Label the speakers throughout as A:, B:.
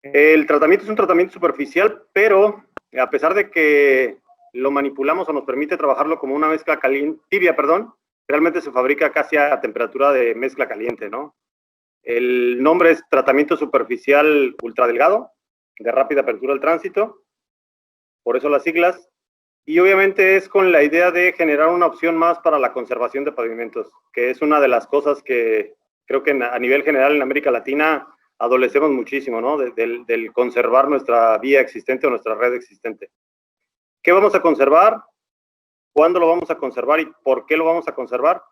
A: El tratamiento es un tratamiento superficial, pero a pesar de que lo manipulamos o nos permite trabajarlo como una mezcla tibia, realmente se fabrica casi a temperatura de mezcla caliente, ¿no? El nombre es tratamiento superficial ultradelgado, de rápida apertura al tránsito, por eso las siglas, y obviamente es con la idea de generar una opción más para la conservación de pavimentos, que es una de las cosas que creo que a nivel general en América Latina adolecemos muchísimo, ¿no? Del conservar nuestra vía existente o nuestra red existente. ¿Qué vamos a conservar? ¿Cuándo lo vamos a conservar y por qué lo vamos a conservar?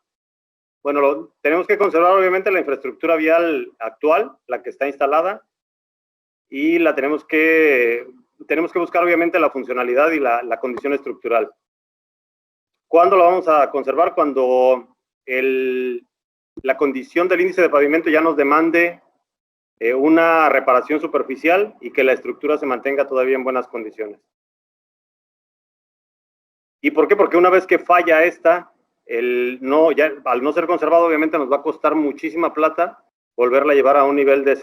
A: Bueno, tenemos que conservar obviamente la infraestructura vial actual, la que está instalada, y tenemos que buscar obviamente la funcionalidad y la condición estructural. ¿Cuándo lo vamos a conservar? Cuando la condición del índice de pavimento ya nos demande una reparación superficial y que la estructura se mantenga todavía en buenas condiciones. ¿Y por qué? Porque una vez que falla esta, al no ser conservado, obviamente nos va a costar muchísima plata volverla a llevar a un nivel de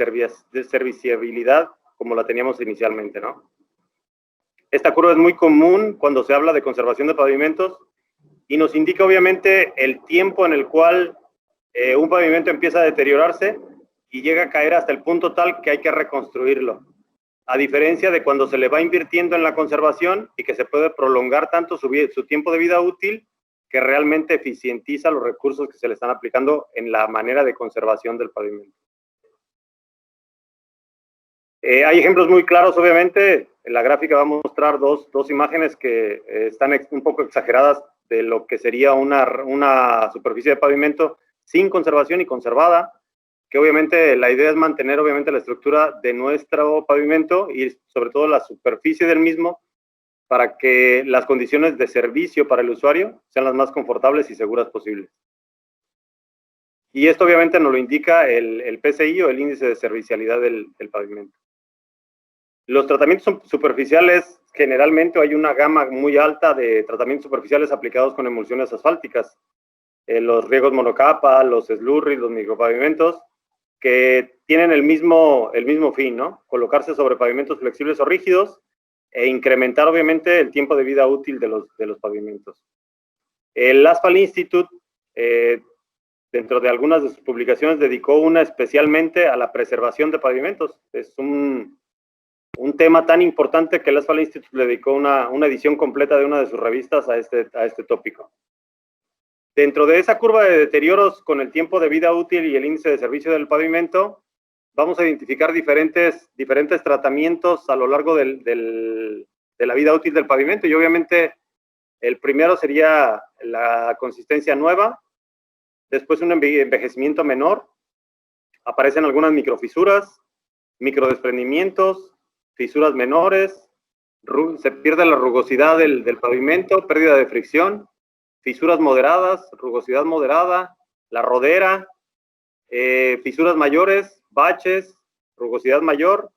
A: serviciabilidad como la teníamos inicialmente, ¿no? Esta curva es muy común cuando se habla de conservación de pavimentos y nos indica obviamente el tiempo en el cual un pavimento empieza a deteriorarse y llega a caer hasta el punto tal que hay que reconstruirlo. A diferencia de cuando se le va invirtiendo en la conservación y que se puede prolongar tanto su tiempo de vida útil que realmente eficientiza los recursos que se le están aplicando en la manera de conservación del pavimento. Hay ejemplos muy claros, obviamente. En la gráfica vamos a mostrar dos imágenes que están un poco exageradas de lo que sería una superficie de pavimento sin conservación y conservada, que obviamente la idea es mantener obviamente la estructura de nuestro pavimento y sobre todo la superficie del mismo para que las condiciones de servicio para el usuario sean las más confortables y seguras posibles. Y esto obviamente nos lo indica el PSI o el índice de servicialidad del pavimento. Los tratamientos superficiales, generalmente hay una gama muy alta de tratamientos superficiales aplicados con emulsiones asfálticas. Los riegos monocapa, los slurries, los micropavimentos, que tienen el mismo fin, ¿no? Colocarse sobre pavimentos flexibles o rígidos e incrementar obviamente el tiempo de vida útil de los pavimentos. El Asphalt Institute, dentro de algunas de sus publicaciones, dedicó una especialmente a la preservación de pavimentos. Es un tema tan importante que el Asphalt Institute le dedicó una edición completa de una de sus revistas a este tópico. Dentro de esa curva de deterioros con el tiempo de vida útil y el índice de servicio del pavimento, vamos a identificar diferentes tratamientos a lo largo de la vida útil del pavimento, y obviamente el primero sería la consistencia nueva, después un envejecimiento menor, aparecen algunas microfisuras, microdesprendimientos, fisuras menores, se pierde la rugosidad del pavimento, pérdida de fricción, fisuras moderadas, rugosidad moderada, la rodera, fisuras mayores, baches, rugosidad mayor.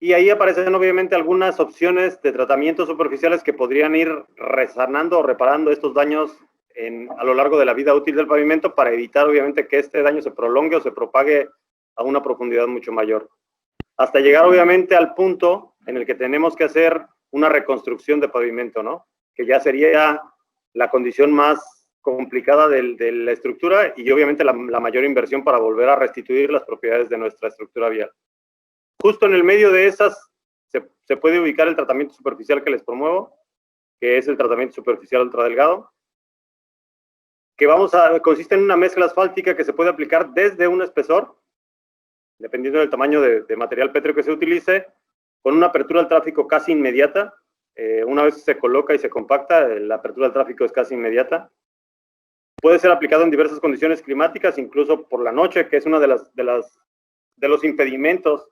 A: Y ahí aparecen obviamente algunas opciones de tratamientos superficiales que podrían ir resanando o reparando estos daños a lo largo de la vida útil del pavimento para evitar obviamente que este daño se prolongue o se propague a una profundidad mucho mayor. Hasta llegar obviamente al punto en el que tenemos que hacer una reconstrucción de pavimento, ¿no? Que ya sería la condición más complicada de la estructura y obviamente la mayor inversión para volver a restituir las propiedades de nuestra estructura vial. Justo en el medio de esas se puede ubicar el tratamiento superficial que les promuevo, que es el tratamiento superficial ultradelgado, que consiste en una mezcla asfáltica que se puede aplicar desde un espesor, dependiendo del tamaño de material pétreo que se utilice, con una apertura al tráfico casi inmediata. Una vez se coloca y se compacta, la apertura al tráfico es casi inmediata. Puede ser aplicado en diversas condiciones climáticas, incluso por la noche, que es uno de los impedimentos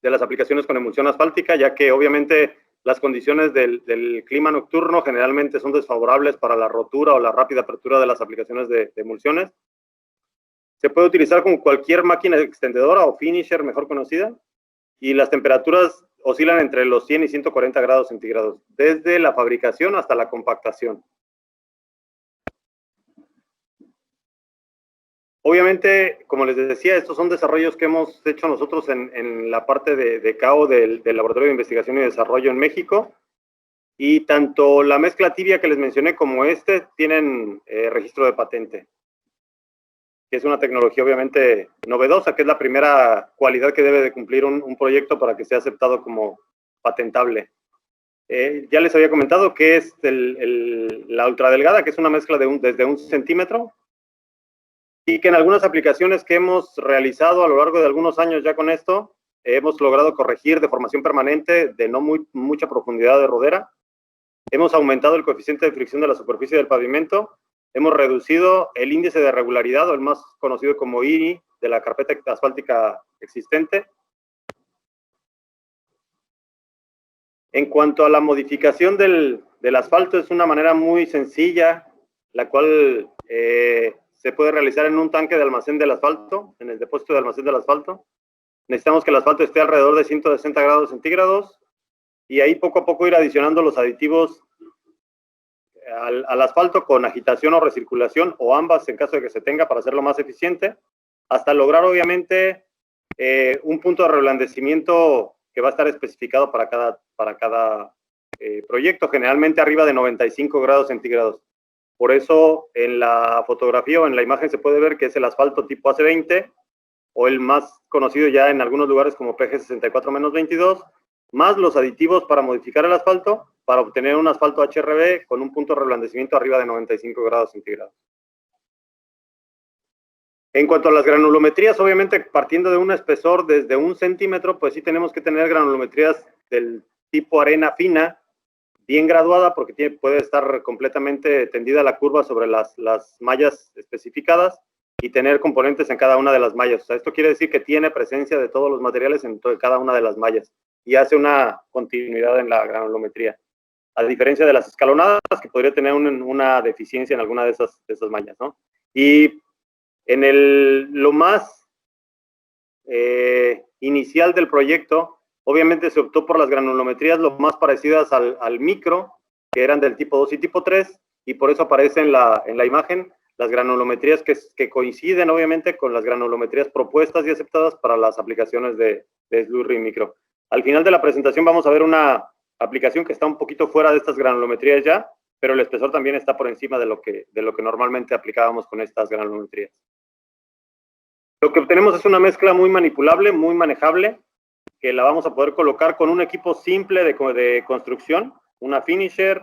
A: de las aplicaciones con emulsión asfáltica, ya que obviamente las condiciones del clima nocturno generalmente son desfavorables para la rotura o la rápida apertura de las aplicaciones de emulsiones. Se puede utilizar con cualquier máquina extendedora o finisher mejor conocida, y las temperaturas oscilan entre los 100 y 140 grados centígrados, desde la fabricación hasta la compactación. Obviamente, como les decía, estos son desarrollos que hemos hecho nosotros en la parte de CAO del Laboratorio de Investigación y Desarrollo en México. Y tanto la mezcla tibia que les mencioné como tienen registro de patente, que es una tecnología obviamente novedosa, que es la primera cualidad que debe de cumplir un proyecto para que sea aceptado como patentable. Ya les había comentado que es la ultradelgada, que es una mezcla desde 1 centímetro, y que en algunas aplicaciones que hemos realizado a lo largo de algunos años ya con esto, hemos logrado corregir deformación permanente de no mucha profundidad de rodera. Hemos aumentado el coeficiente de fricción de la superficie del pavimento. Hemos reducido el índice de regularidad, o el más conocido como IRI, de la carpeta asfáltica existente. En cuanto a la modificación del asfalto, es una manera muy sencilla, la cual se puede realizar en un tanque de almacén del asfalto, en el depósito de almacén del asfalto. Necesitamos que el asfalto esté alrededor de 160 grados centígrados, y ahí poco a poco ir adicionando los aditivos al asfalto con agitación o recirculación, o ambas en caso de que se tenga, para hacerlo más eficiente, hasta lograr obviamente un punto de reblandecimiento que va a estar especificado para cada proyecto, generalmente arriba de 95 grados centígrados. Por eso en la fotografía o en la imagen se puede ver que es el asfalto tipo AC20, o el más conocido ya en algunos lugares como PG64-22, más los aditivos para modificar el asfalto, para obtener un asfalto HRB con un punto de reblandecimiento arriba de 95 grados centígrados. En cuanto a las granulometrías, obviamente partiendo de un espesor desde 1 centímetro, pues sí tenemos que tener granulometrías del tipo arena fina, bien graduada, porque puede estar completamente tendida la curva sobre las mallas especificadas, y tener componentes en cada una de las mallas. O sea, esto quiere decir que tiene presencia de todos los materiales en cada una de las mallas, y hace una continuidad en la granulometría, a diferencia de las escalonadas, que podría tener una deficiencia en alguna de esas mallas, ¿no? Y en lo más inicial del proyecto, obviamente se optó por las granulometrías lo más parecidas al micro, que eran del tipo 2 y tipo 3, y por eso aparece en la imagen las granulometrías que coinciden obviamente con las granulometrías propuestas y aceptadas para las aplicaciones de SLURI micro. Al final de la presentación vamos a ver una aplicación que está un poquito fuera de estas granulometrías ya, pero el espesor también está por encima de lo que normalmente aplicábamos con estas granulometrías. Lo que obtenemos es una mezcla muy manipulable, muy manejable, que la vamos a poder colocar con un equipo simple de construcción, una finisher,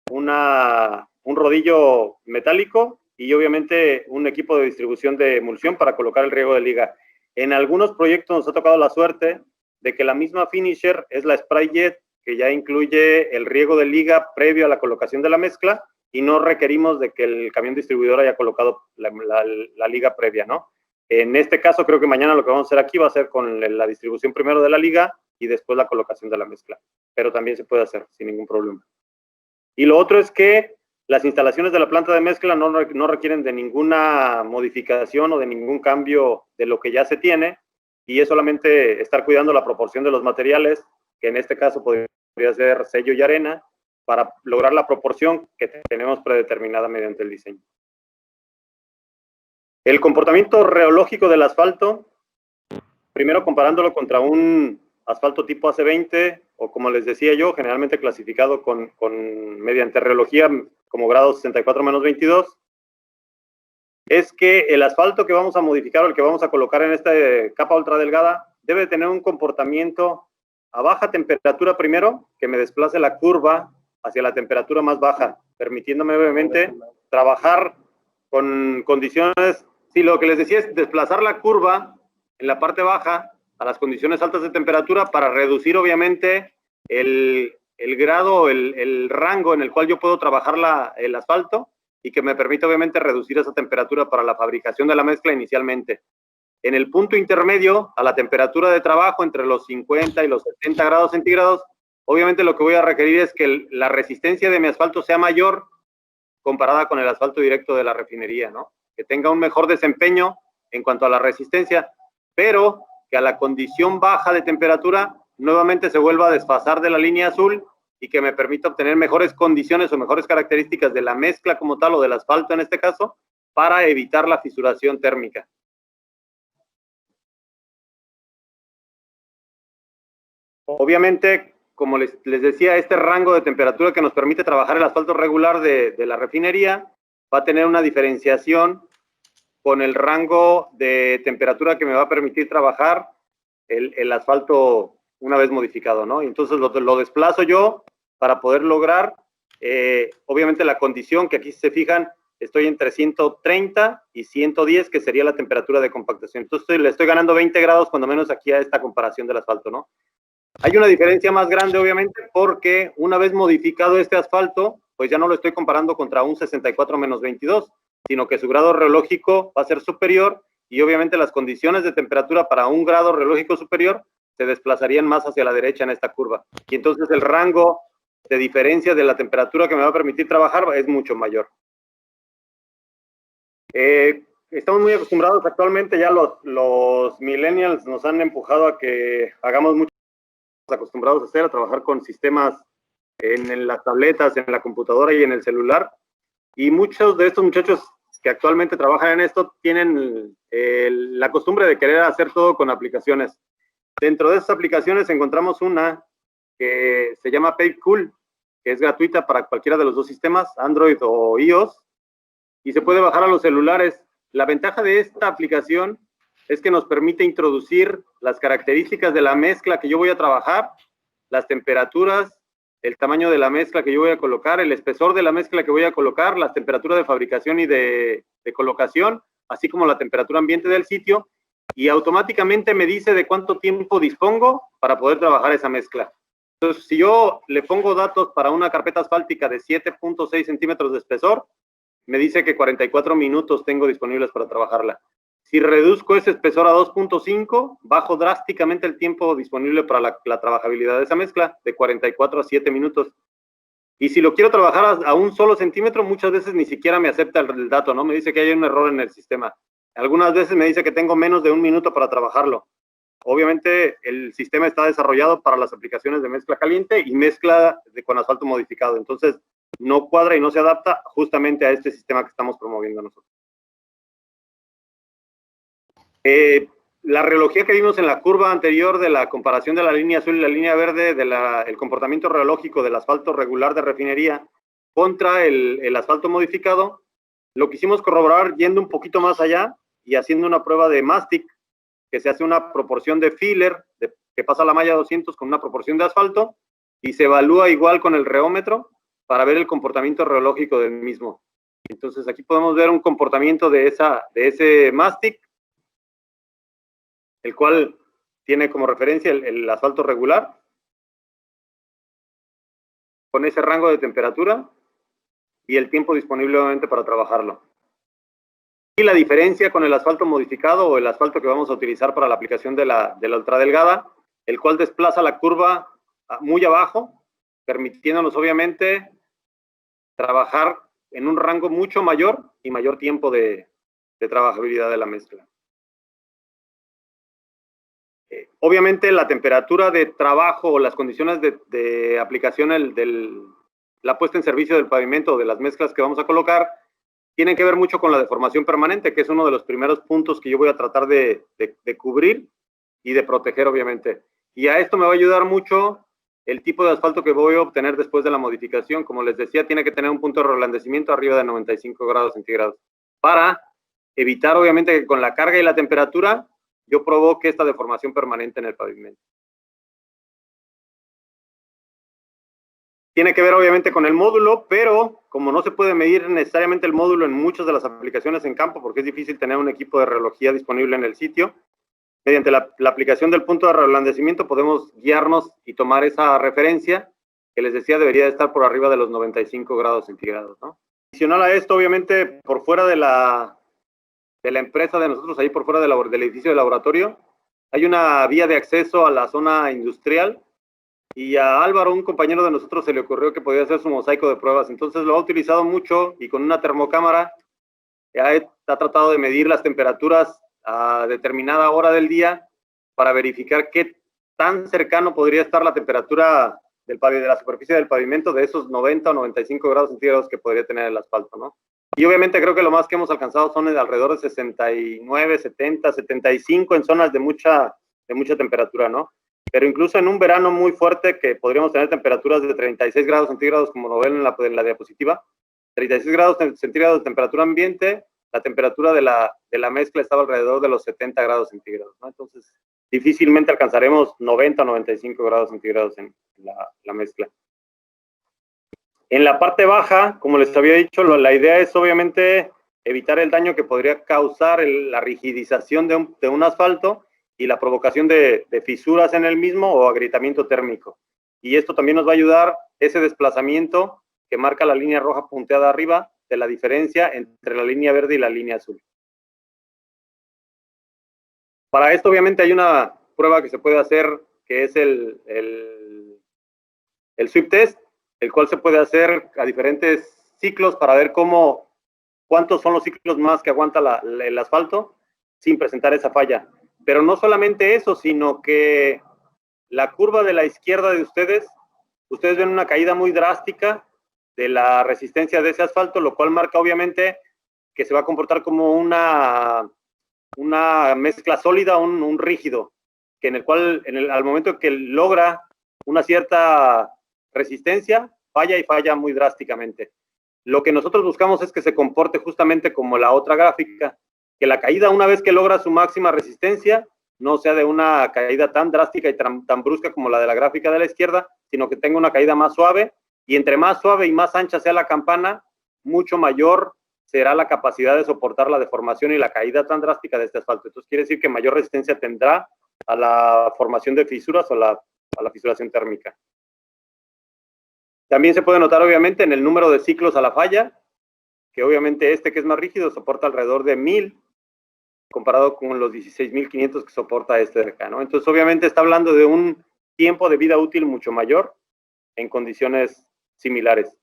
A: un rodillo metálico y obviamente un equipo de distribución de emulsión para colocar el riego de liga. En algunos proyectos nos ha tocado la suerte de que la misma finisher es la spray jet, que ya incluye el riego de liga previo a la colocación de la mezcla, y no requerimos de que el camión distribuidor haya colocado la liga previa, ¿no? En este caso, creo que mañana lo que vamos a hacer aquí va a ser con la distribución primero de la liga y después la colocación de la mezcla, pero también se puede hacer sin ningún problema. Y lo otro es que las instalaciones de la planta de mezcla no requieren de ninguna modificación o de ningún cambio de lo que ya se tiene, y es solamente estar cuidando la proporción de los materiales, que en este caso podría ser sello y arena, para lograr la proporción que tenemos predeterminada mediante el diseño. El comportamiento reológico del asfalto, primero comparándolo contra un asfalto tipo AC20, o como les decía yo, generalmente clasificado mediante reología como grado 64-22, es que el asfalto que vamos a modificar o el que vamos a colocar en esta capa ultradelgada debe tener un comportamiento a baja temperatura primero, que me desplace la curva hacia la temperatura más baja, permitiéndome obviamente trabajar con condiciones. Sí, lo que les decía es desplazar la curva en la parte baja a las condiciones altas de temperatura para reducir obviamente el grado, el rango en el cual yo puedo trabajar el asfalto, y que me permite obviamente reducir esa temperatura para la fabricación de la mezcla inicialmente. En el punto intermedio, a la temperatura de trabajo entre los 50 y los 70 grados centígrados, obviamente lo que voy a requerir es que la resistencia de mi asfalto sea mayor comparada con el asfalto directo de la refinería, ¿no? Que tenga un mejor desempeño en cuanto a la resistencia, pero que a la condición baja de temperatura nuevamente se vuelva a desfasar de la línea azul, y que me permita obtener mejores condiciones o mejores características de la mezcla como tal, o del asfalto en este caso, para evitar la fisuración térmica. Obviamente, como les decía, este rango de temperatura que nos permite trabajar el asfalto regular de la refinería va a tener una diferenciación con el rango de temperatura que me va a permitir trabajar el asfalto una vez modificado, ¿no? Entonces lo desplazo yo para poder lograr, obviamente la condición que aquí se fijan, estoy entre 130 y 110, que sería la temperatura de compactación. Entonces le estoy ganando 20 grados cuando menos aquí a esta comparación del asfalto, ¿no? Hay una diferencia más grande, obviamente, porque una vez modificado este asfalto, pues ya no lo estoy comparando contra un 64-22, sino que su grado reológico va a ser superior y obviamente las condiciones de temperatura para un grado reológico superior se desplazarían más hacia la derecha en esta curva. Y entonces el rango de diferencia de la temperatura que me va a permitir trabajar es mucho mayor. Estamos muy acostumbrados actualmente, ya los millennials nos han empujado a que hagamos mucho acostumbrados a hacer, a trabajar con sistemas en las tabletas, en la computadora y en el celular. Y muchos de estos muchachos que actualmente trabajan en esto tienen la costumbre de querer hacer todo con aplicaciones. Dentro de estas aplicaciones encontramos una que se llama PaveCool, que es gratuita para cualquiera de los dos sistemas, Android o iOS, y se puede bajar a los celulares. La ventaja de esta aplicación es que nos permite introducir las características de la mezcla que yo voy a trabajar, las temperaturas, el tamaño de la mezcla que yo voy a colocar, el espesor de la mezcla que voy a colocar, las temperaturas de fabricación y de colocación, así como la temperatura ambiente del sitio, y automáticamente me dice de cuánto tiempo dispongo para poder trabajar esa mezcla. Entonces, si yo le pongo datos para una carpeta asfáltica de 7.6 centímetros de espesor, me dice que 44 minutos tengo disponibles para trabajarla. Si reduzco ese espesor a 2.5, bajo drásticamente el tiempo disponible para la trabajabilidad de esa mezcla, de 44 a 7 minutos. Y si lo quiero trabajar a un solo centímetro, muchas veces ni siquiera me acepta el dato, ¿no? Me dice que hay un error en el sistema. Algunas veces me dice que tengo menos de un minuto para trabajarlo. Obviamente, el sistema está desarrollado para las aplicaciones de mezcla caliente y mezcla con asfalto modificado. Entonces, no cuadra y no se adapta justamente a este sistema que estamos promoviendo nosotros. La reología que vimos en la curva anterior de la comparación de la línea azul y la línea verde del comportamiento reológico del asfalto regular de refinería contra el asfalto modificado, lo quisimos corroborar yendo un poquito más allá y haciendo una prueba de mastic, que se hace una proporción de filler, que pasa la malla 200 con una proporción de asfalto, y se evalúa igual con el reómetro para ver el comportamiento reológico del mismo. Entonces aquí podemos ver un comportamiento de ese mastic, el cual tiene como referencia el asfalto regular, con ese rango de temperatura y el tiempo disponible obviamente para trabajarlo. Y la diferencia con el asfalto modificado o el asfalto que vamos a utilizar para la aplicación de la ultradelgada, el cual desplaza la curva muy abajo, permitiéndonos obviamente trabajar en un rango mucho mayor y mayor tiempo de trabajabilidad de la mezcla. Obviamente la temperatura de trabajo o las condiciones de aplicación la puesta en servicio del pavimento o de las mezclas que vamos a colocar tienen que ver mucho con la deformación permanente, que es uno de los primeros puntos que yo voy a tratar de cubrir y de proteger, obviamente. Y a esto me va a ayudar mucho el tipo de asfalto que voy a obtener después de la modificación. Como les decía, tiene que tener un punto de reblandecimiento arriba de 95 grados centígrados para evitar, obviamente, que con la carga y la temperatura yo provoque esta deformación permanente en el pavimento. Tiene que ver obviamente con el módulo, pero como no se puede medir necesariamente el módulo en muchas de las aplicaciones en campo, porque es difícil tener un equipo de reología disponible en el sitio, mediante la aplicación del punto de reblandecimiento podemos guiarnos y tomar esa referencia, que les decía debería estar por arriba de los 95 grados centígrados, ¿no? Adicional a esto, obviamente, por fuera de la empresa de nosotros, ahí por fuera del edificio de laboratorio, hay una vía de acceso a la zona industrial y a Álvaro, un compañero de nosotros, se le ocurrió que podía hacer su mosaico de pruebas. Entonces lo ha utilizado mucho y con una termocámara ha tratado de medir las temperaturas a determinada hora del día para verificar qué tan cercano podría estar la temperatura de la superficie del pavimento de esos 90 o 95 grados centígrados que podría tener el asfalto, ¿no? Y obviamente creo que lo más que hemos alcanzado son de alrededor de 69, 70, 75 en zonas de mucha temperatura, ¿no? Pero incluso en un verano muy fuerte, que podríamos tener temperaturas de 36 grados centígrados, como lo ven en la diapositiva, 36 grados centígrados de temperatura ambiente, la temperatura de la mezcla estaba alrededor de los 70 grados centígrados, ¿no? Entonces, difícilmente alcanzaremos 90 o 95 grados centígrados en la mezcla. En la parte baja, como les había dicho, la idea es obviamente evitar el daño que podría causar la rigidización de un asfalto y la provocación de fisuras en el mismo o agrietamiento térmico. Y esto también nos va a ayudar ese desplazamiento que marca la línea roja punteada arriba de la diferencia entre la línea verde y la línea azul. Para esto obviamente hay una prueba que se puede hacer que es el sweep test, el cual se puede hacer a diferentes ciclos para ver cuántos son los ciclos más que aguanta el asfalto sin presentar esa falla. Pero no solamente eso, sino que la curva de la izquierda de ustedes ven una caída muy drástica de la resistencia de ese asfalto, lo cual marca obviamente que se va a comportar como una mezcla sólida, un rígido, que en el cual al momento que logra una cierta resistencia, falla y falla muy drásticamente. Lo que nosotros buscamos es que se comporte justamente como la otra gráfica, que la caída, una vez que logra su máxima resistencia, no sea de una caída tan drástica y tan brusca como la de la gráfica de la izquierda, sino que tenga una caída más suave, y entre más suave y más ancha sea la campana, mucho mayor será la capacidad de soportar la deformación y la caída tan drástica de este asfalto. Entonces quiere decir que mayor resistencia tendrá a la formación de fisuras o a la fisuración térmica. También se puede notar obviamente en el número de ciclos a la falla, que obviamente este que es más rígido soporta alrededor de 1000, comparado con los 16.500 que soporta este de acá, ¿no? Entonces obviamente está hablando de un tiempo de vida útil mucho mayor en condiciones similares.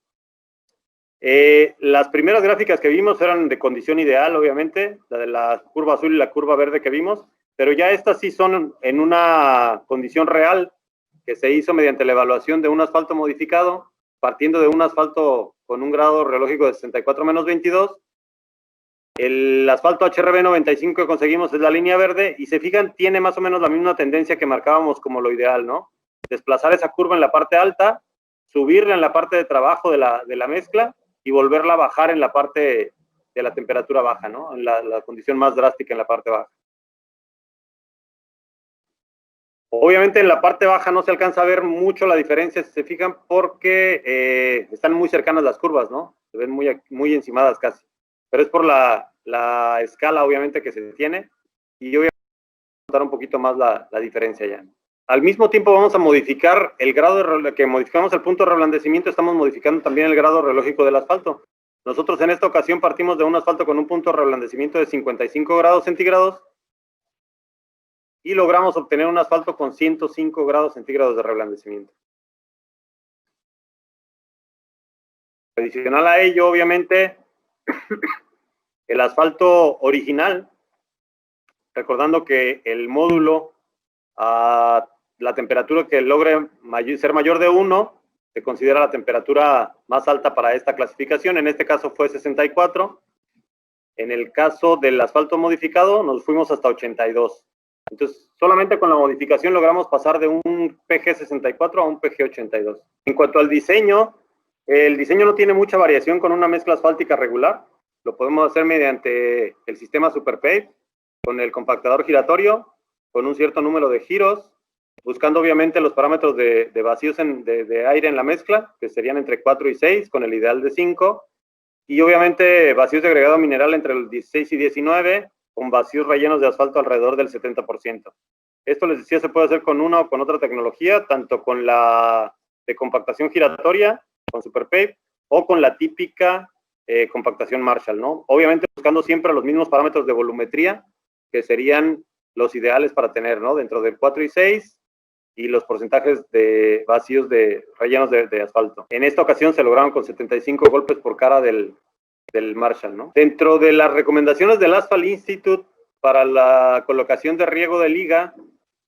A: Las primeras gráficas que vimos eran de condición ideal, obviamente, la de la curva azul y la curva verde que vimos, pero ya estas sí son en una condición real que se hizo mediante la evaluación de un asfalto modificado, partiendo de un asfalto con un grado reológico de 64-22. El asfalto HRB 95 que conseguimos es la línea verde, y se fijan, tiene más o menos la misma tendencia que marcábamos como lo ideal, ¿no? Desplazar esa curva en la parte alta, subirla en la parte de trabajo de la mezcla y volverla a bajar en la parte de la temperatura baja, ¿no? En la condición más drástica en la parte baja. Obviamente en la parte baja no se alcanza a ver mucho la diferencia, si se fijan, porque están muy cercanas las curvas, ¿no? Se ven muy encimadas casi. Pero es por la escala, obviamente, que se tiene, y obviamente vamos a notar un poquito más la diferencia ya. Al mismo tiempo vamos a modificar el grado que modificamos el punto de reblandecimiento, estamos modificando también el grado reológico del asfalto. Nosotros en esta ocasión partimos de un asfalto con un punto de reblandecimiento de 55 grados centígrados y logramos obtener un asfalto con 105 grados centígrados de reblandecimiento. Adicional a ello, obviamente, el asfalto original, recordando que el módulo a la temperatura que logre ser mayor de 1, se considera la temperatura más alta para esta clasificación. En este caso fue 64. En el caso del asfalto modificado, nos fuimos hasta 82. Entonces, solamente con la modificación logramos pasar de un PG 64 a un PG 82. En cuanto al diseño, el diseño no tiene mucha variación con una mezcla asfáltica regular. Lo podemos hacer mediante el sistema SuperPave, con el compactador giratorio, con un cierto número de giros, buscando obviamente los parámetros de vacíos de aire en la mezcla, que serían entre 4 y 6, con el ideal de 5, y obviamente vacíos de agregado mineral entre el 16 y 19, con vacíos rellenos de asfalto alrededor del 70%. Esto, les decía, se puede hacer con una o con otra tecnología, tanto con la de compactación giratoria, con SuperPave, o con la típica compactación Marshall, ¿no? Obviamente buscando siempre los mismos parámetros de volumetría, que serían los ideales para tener, ¿no? Dentro del 4 y 6, y los porcentajes de vacíos de rellenos de asfalto. En esta ocasión se lograron con 75 golpes por cara del Marshall, ¿no? Dentro de las recomendaciones del Asphalt Institute para la colocación de riego de liga,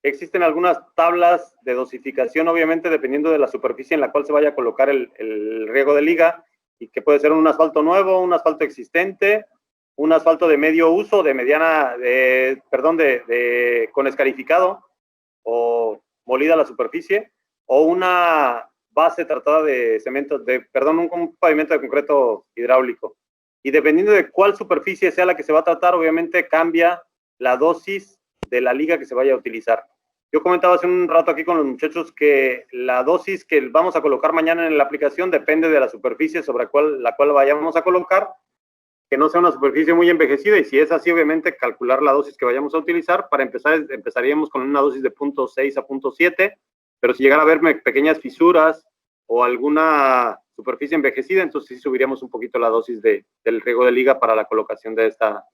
A: existen algunas tablas de dosificación, obviamente dependiendo de la superficie en la cual se vaya a colocar el riego de liga, y que puede ser un asfalto nuevo, un asfalto existente, un asfalto de medio uso, con escarificado o molida la superficie, o una base tratada de cemento, un pavimento de concreto hidráulico. Y dependiendo de cuál superficie sea la que se va a tratar, obviamente cambia la dosis de la liga que se vaya a utilizar. Yo comentaba hace un rato aquí con los muchachos que la dosis que vamos a colocar mañana en la aplicación depende de la superficie sobre la cual vayamos a colocar, que no sea una superficie muy envejecida, y si es así, obviamente calcular la dosis que vayamos a utilizar. Para empezar, empezaríamos con una dosis de 0.6 a 0.7, pero si llegara a haber pequeñas fisuras o alguna superficie envejecida, entonces sí subiríamos un poquito la dosis del riego de liga para la colocación de esta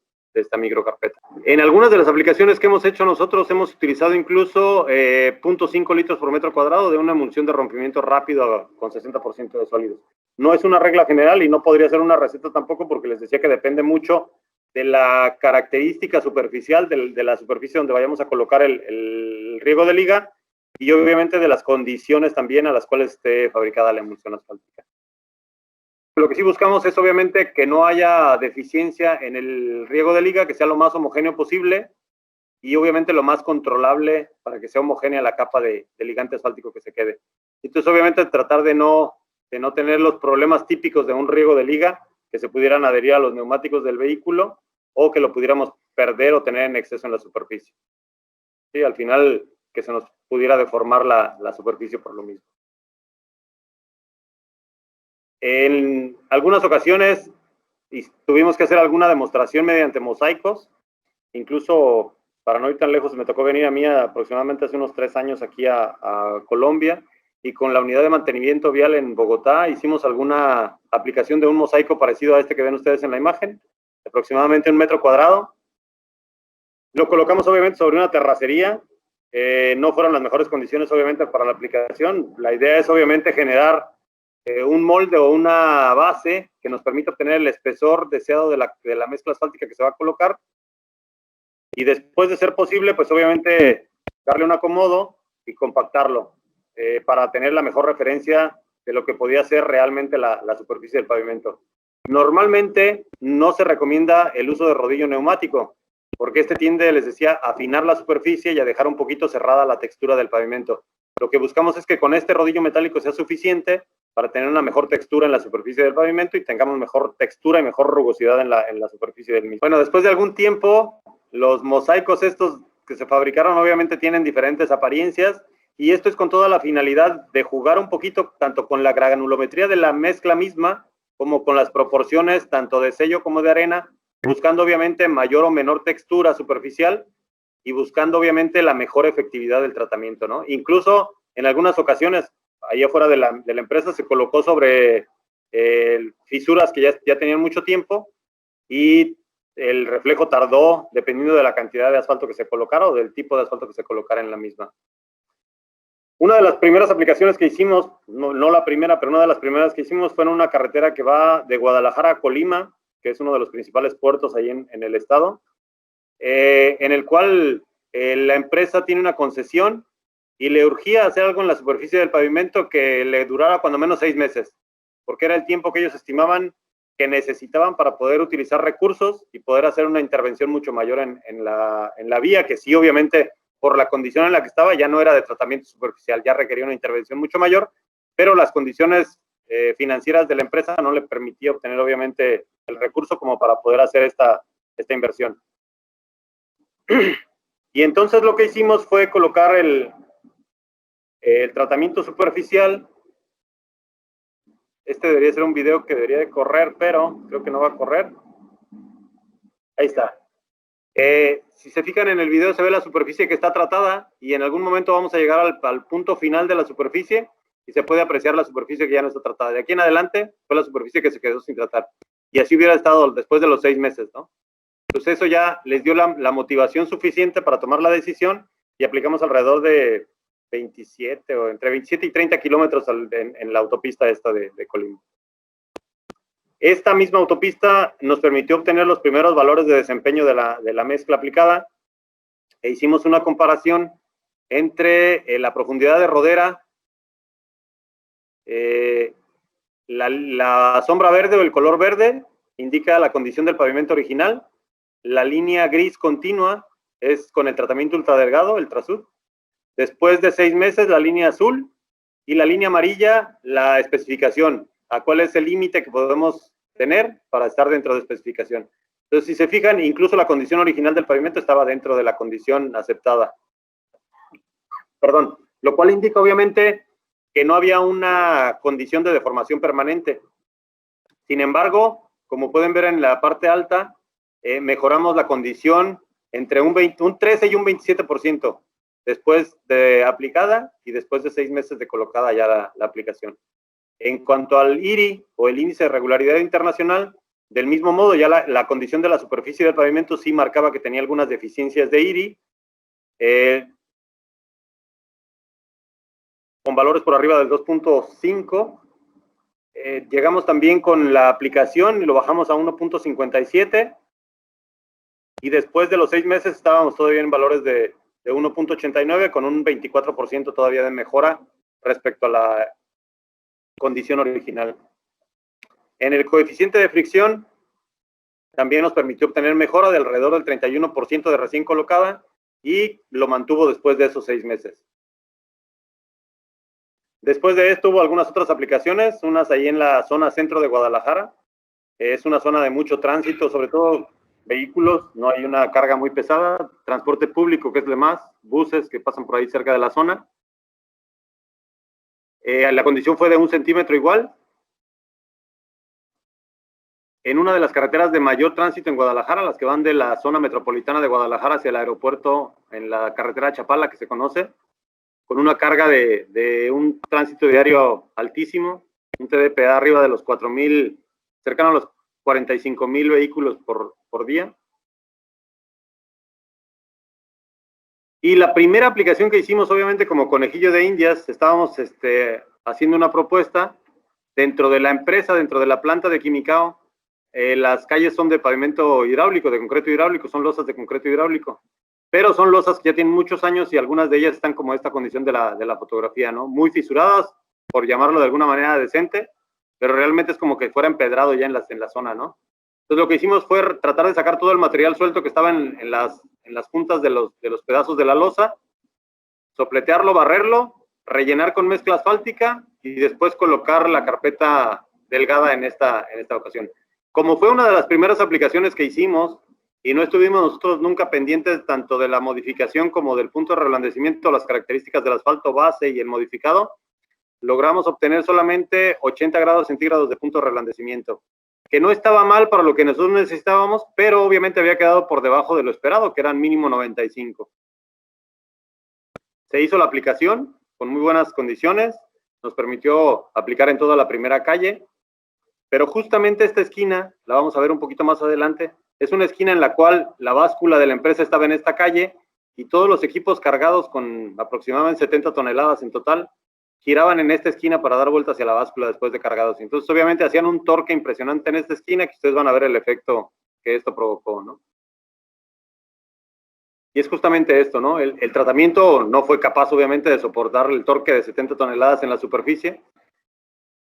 A: microcarpeta. En algunas de las aplicaciones que hemos hecho nosotros hemos utilizado incluso 0.5 litros por metro cuadrado de una emulsión de rompimiento rápido con 60% de sólidos. No es una regla general y no podría ser una receta tampoco, porque les decía que depende mucho de la característica superficial de la superficie donde vayamos a colocar el riego de liga, y obviamente de las condiciones también a las cuales esté fabricada la emulsión asfáltica. Lo que sí buscamos es obviamente que no haya deficiencia en el riego de liga, que sea lo más homogéneo posible y obviamente lo más controlable para que sea homogénea la capa de ligante asfáltico que se quede. Entonces obviamente tratar de no tener los problemas típicos de un riego de liga, que se pudieran adherir a los neumáticos del vehículo o que lo pudiéramos perder o tener en exceso en la superficie. Sí, al final que se nos pudiera deformar la superficie por lo mismo. En algunas ocasiones tuvimos que hacer alguna demostración mediante mosaicos, incluso para no ir tan lejos me tocó venir a mí aproximadamente hace unos 3 años aquí a Colombia, y con la unidad de mantenimiento vial en Bogotá hicimos alguna aplicación de un mosaico parecido a este que ven ustedes en la imagen, aproximadamente 1 metro cuadrado. Lo colocamos obviamente sobre una terracería. No fueron las mejores condiciones obviamente para la aplicación. La idea es obviamente generar un molde o una base que nos permita obtener el espesor deseado de la mezcla asfáltica que se va a colocar, y después de ser posible, pues obviamente darle un acomodo y compactarlo para tener la mejor referencia de lo que podía ser realmente la superficie del pavimento. Normalmente no se recomienda el uso de rodillo neumático, porque este tiende, les decía, a afinar la superficie y a dejar un poquito cerrada la textura del pavimento. Lo que buscamos es que con este rodillo metálico sea suficiente para tener una mejor textura en la superficie del pavimento y tengamos mejor textura y mejor rugosidad en la superficie del mismo. Bueno, después de algún tiempo, los mosaicos estos que se fabricaron obviamente tienen diferentes apariencias, y esto es con toda la finalidad de jugar un poquito tanto con la granulometría de la mezcla misma como con las proporciones tanto de sello como de arena, buscando obviamente mayor o menor textura superficial y buscando obviamente la mejor efectividad del tratamiento, ¿no? Incluso en algunas ocasiones, ahí afuera de la empresa se colocó sobre fisuras que ya tenían mucho tiempo, y el reflejo tardó dependiendo de la cantidad de asfalto que se colocara o del tipo de asfalto que se colocara en la misma. Una de las primeras aplicaciones que hicimos, no la primera, pero una de las primeras que hicimos fue en una carretera que va de Guadalajara a Colima, que es uno de los principales puertos ahí en el estado, en el cual la empresa tiene una concesión y le urgía hacer algo en la superficie del pavimento que le durara cuando menos 6 meses, porque era el tiempo que ellos estimaban que necesitaban para poder utilizar recursos y poder hacer una intervención mucho mayor en la vía, que sí, obviamente, por la condición en la que estaba, ya no era de tratamiento superficial, ya requería una intervención mucho mayor, pero las condiciones financieras de la empresa no le permitía obtener, obviamente, el recurso como para poder hacer esta inversión. Y entonces lo que hicimos fue colocar el tratamiento superficial. Este debería ser un video que debería de correr, pero creo que no va a correr. Ahí está. Si se fijan en el video se ve la superficie que está tratada, y en algún momento vamos a llegar al punto final de la superficie y se puede apreciar la superficie que ya no está tratada. De aquí en adelante fue la superficie que se quedó sin tratar, y así hubiera estado después de los 6 meses, ¿no? Entonces eso ya les dio la motivación suficiente para tomar la decisión, y aplicamos alrededor de 27 o entre 27 y 30 kilómetros en la autopista esta de Colima. Esta misma autopista nos permitió obtener los primeros valores de desempeño de la mezcla aplicada, e hicimos una comparación entre la profundidad de rodera, La sombra verde o el color verde indica la condición del pavimento original. La línea gris continua es con el tratamiento ultradelgado, el Trasud. Después de 6 meses, la línea azul. Y la línea amarilla, la especificación. ¿A cuál es el límite que podemos tener para estar dentro de especificación? Entonces, si se fijan, incluso la condición original del pavimento estaba dentro de la condición aceptada. Perdón, lo cual indica obviamente que no había una condición de deformación permanente. Sin embargo, como pueden ver en la parte alta, mejoramos la condición entre un 13 y un 27% después de aplicada y después de 6 meses de colocada ya la aplicación. En cuanto al IRI o el índice de regularidad internacional, del mismo modo, ya la condición de la superficie del pavimento sí marcaba que tenía algunas deficiencias de IRI, con valores por arriba del 2.5. Llegamos también con la aplicación y lo bajamos a 1.57. Y después de los 6 meses estábamos todavía en valores de 1.89 con un 24% todavía de mejora respecto a la condición original. En el coeficiente de fricción también nos permitió obtener mejora de alrededor del 31% de recién colocada y lo mantuvo después de esos 6 meses. Después de esto hubo algunas otras aplicaciones, unas ahí en la zona centro de Guadalajara. Es una zona de mucho tránsito, sobre todo vehículos, no hay una carga muy pesada, transporte público, que es lo más, buses que pasan por ahí cerca de la zona. La condición fue de 1 centímetro igual. En una de las carreteras de mayor tránsito en Guadalajara, las que van de la zona metropolitana de Guadalajara hacia el aeropuerto, en la carretera Chapala, que se conoce, con una carga de un tránsito diario altísimo, un TDPA arriba de los 4,000, cercano a los 45,000 vehículos por día. Y la primera aplicación que hicimos, obviamente como conejillo de indias, estábamos haciendo una propuesta dentro de la empresa, dentro de la planta de Quimicao. Las calles son de pavimento hidráulico, de concreto hidráulico, son losas de concreto hidráulico, pero son losas que ya tienen muchos años y algunas de ellas están como esta condición de la fotografía, ¿no? Muy fisuradas, por llamarlo de alguna manera decente, pero realmente es como que fuera empedrado ya en la zona, ¿no? Entonces lo que hicimos fue tratar de sacar todo el material suelto que estaba en las puntas de los pedazos de la losa, sopletearlo, barrerlo, rellenar con mezcla asfáltica y después colocar la carpeta delgada en esta ocasión. Como fue una de las primeras aplicaciones que hicimos y no estuvimos nosotros nunca pendientes tanto de la modificación como del punto de reblandecimiento, las características del asfalto base y el modificado, logramos obtener solamente 80 grados centígrados de punto de reblandecimiento, que no estaba mal para lo que nosotros necesitábamos, pero obviamente había quedado por debajo de lo esperado, que eran mínimo 95. Se hizo la aplicación con muy buenas condiciones, nos permitió aplicar en toda la primera calle, pero justamente esta esquina, la vamos a ver un poquito más adelante, es una esquina en la cual la báscula de la empresa estaba en esta calle y todos los equipos cargados con aproximadamente 70 toneladas en total giraban en esta esquina para dar vueltas hacia la báscula después de cargados. Entonces, obviamente, hacían un torque impresionante en esta esquina que ustedes van a ver el efecto que esto provocó, ¿no? Y es justamente esto, ¿no? El tratamiento no fue capaz, obviamente, de soportar el torque de 70 toneladas en la superficie.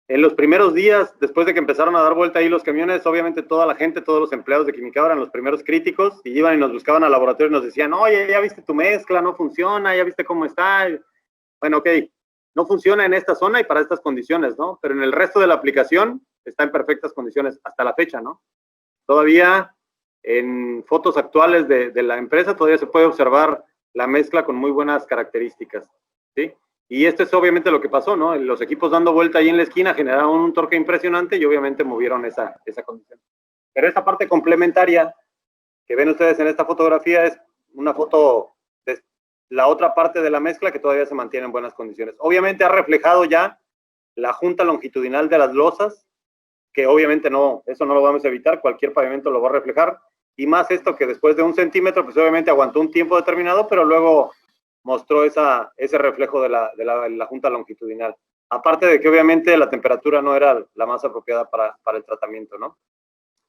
A: En los primeros días, después de que empezaron a dar vuelta ahí los camiones, obviamente toda la gente, todos los empleados de Quimicao eran los primeros críticos y iban y nos buscaban al laboratorio y nos decían, oye, ya viste tu mezcla, no funciona, ya viste cómo está. Bueno, ok, no funciona en esta zona y para estas condiciones, ¿no? Pero en el resto de la aplicación está en perfectas condiciones hasta la fecha, ¿no? Todavía en fotos actuales de la empresa todavía se puede observar la mezcla con muy buenas características, ¿sí? Y esto es obviamente lo que pasó, ¿no? Los equipos dando vuelta ahí en la esquina generaron un torque impresionante y obviamente movieron esa condición. Pero esta parte complementaria que ven ustedes en esta fotografía es una foto de la otra parte de la mezcla que todavía se mantiene en buenas condiciones. Obviamente ha reflejado ya la junta longitudinal de las losas, que obviamente no, eso no lo vamos a evitar, cualquier pavimento lo va a reflejar, y más esto que después de 1 centímetro, pues obviamente aguantó un tiempo determinado, pero luego mostró ese reflejo de la junta longitudinal. Aparte de que obviamente la temperatura no era la más apropiada para el tratamiento, ¿no?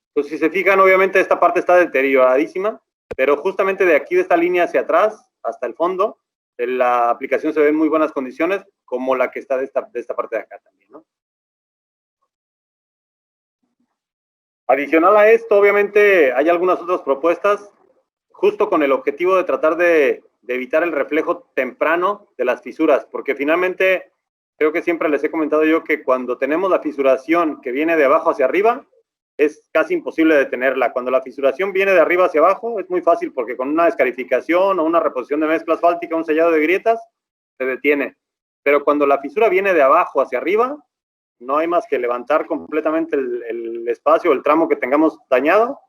A: Entonces, si se fijan, obviamente esta parte está deterioradísima, pero justamente de aquí, de esta línea hacia atrás, hasta el fondo, la aplicación se ve en muy buenas condiciones, como la que está de esta parte de acá también, ¿no? Adicional a esto, obviamente, hay algunas otras propuestas, justo con el objetivo de tratar de evitar el reflejo temprano de las fisuras, porque finalmente, creo que siempre les he comentado yo que cuando tenemos la fisuración que viene de abajo hacia arriba, es casi imposible detenerla. Cuando la fisuración viene de arriba hacia abajo, es muy fácil porque con una descalificación o una reposición de mezcla asfáltica, un sellado de grietas, se detiene. Pero cuando la fisura viene de abajo hacia arriba, no hay más que levantar completamente el espacio, el tramo que tengamos dañado,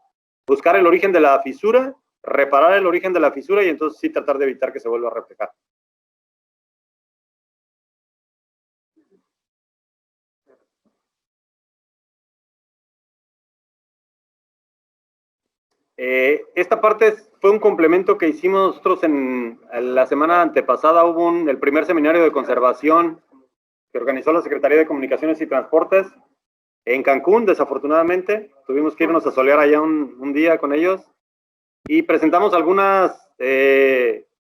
A: buscar el origen de la fisura, reparar el origen de la fisura y entonces sí tratar de evitar que se vuelva a reflejar. Esta parte fue un complemento que hicimos nosotros en la semana antepasada. Hubo el primer seminario de conservación que organizó la Secretaría de Comunicaciones y Transportes en Cancún. Desafortunadamente tuvimos que irnos a solear allá un día con ellos y presentamos algunas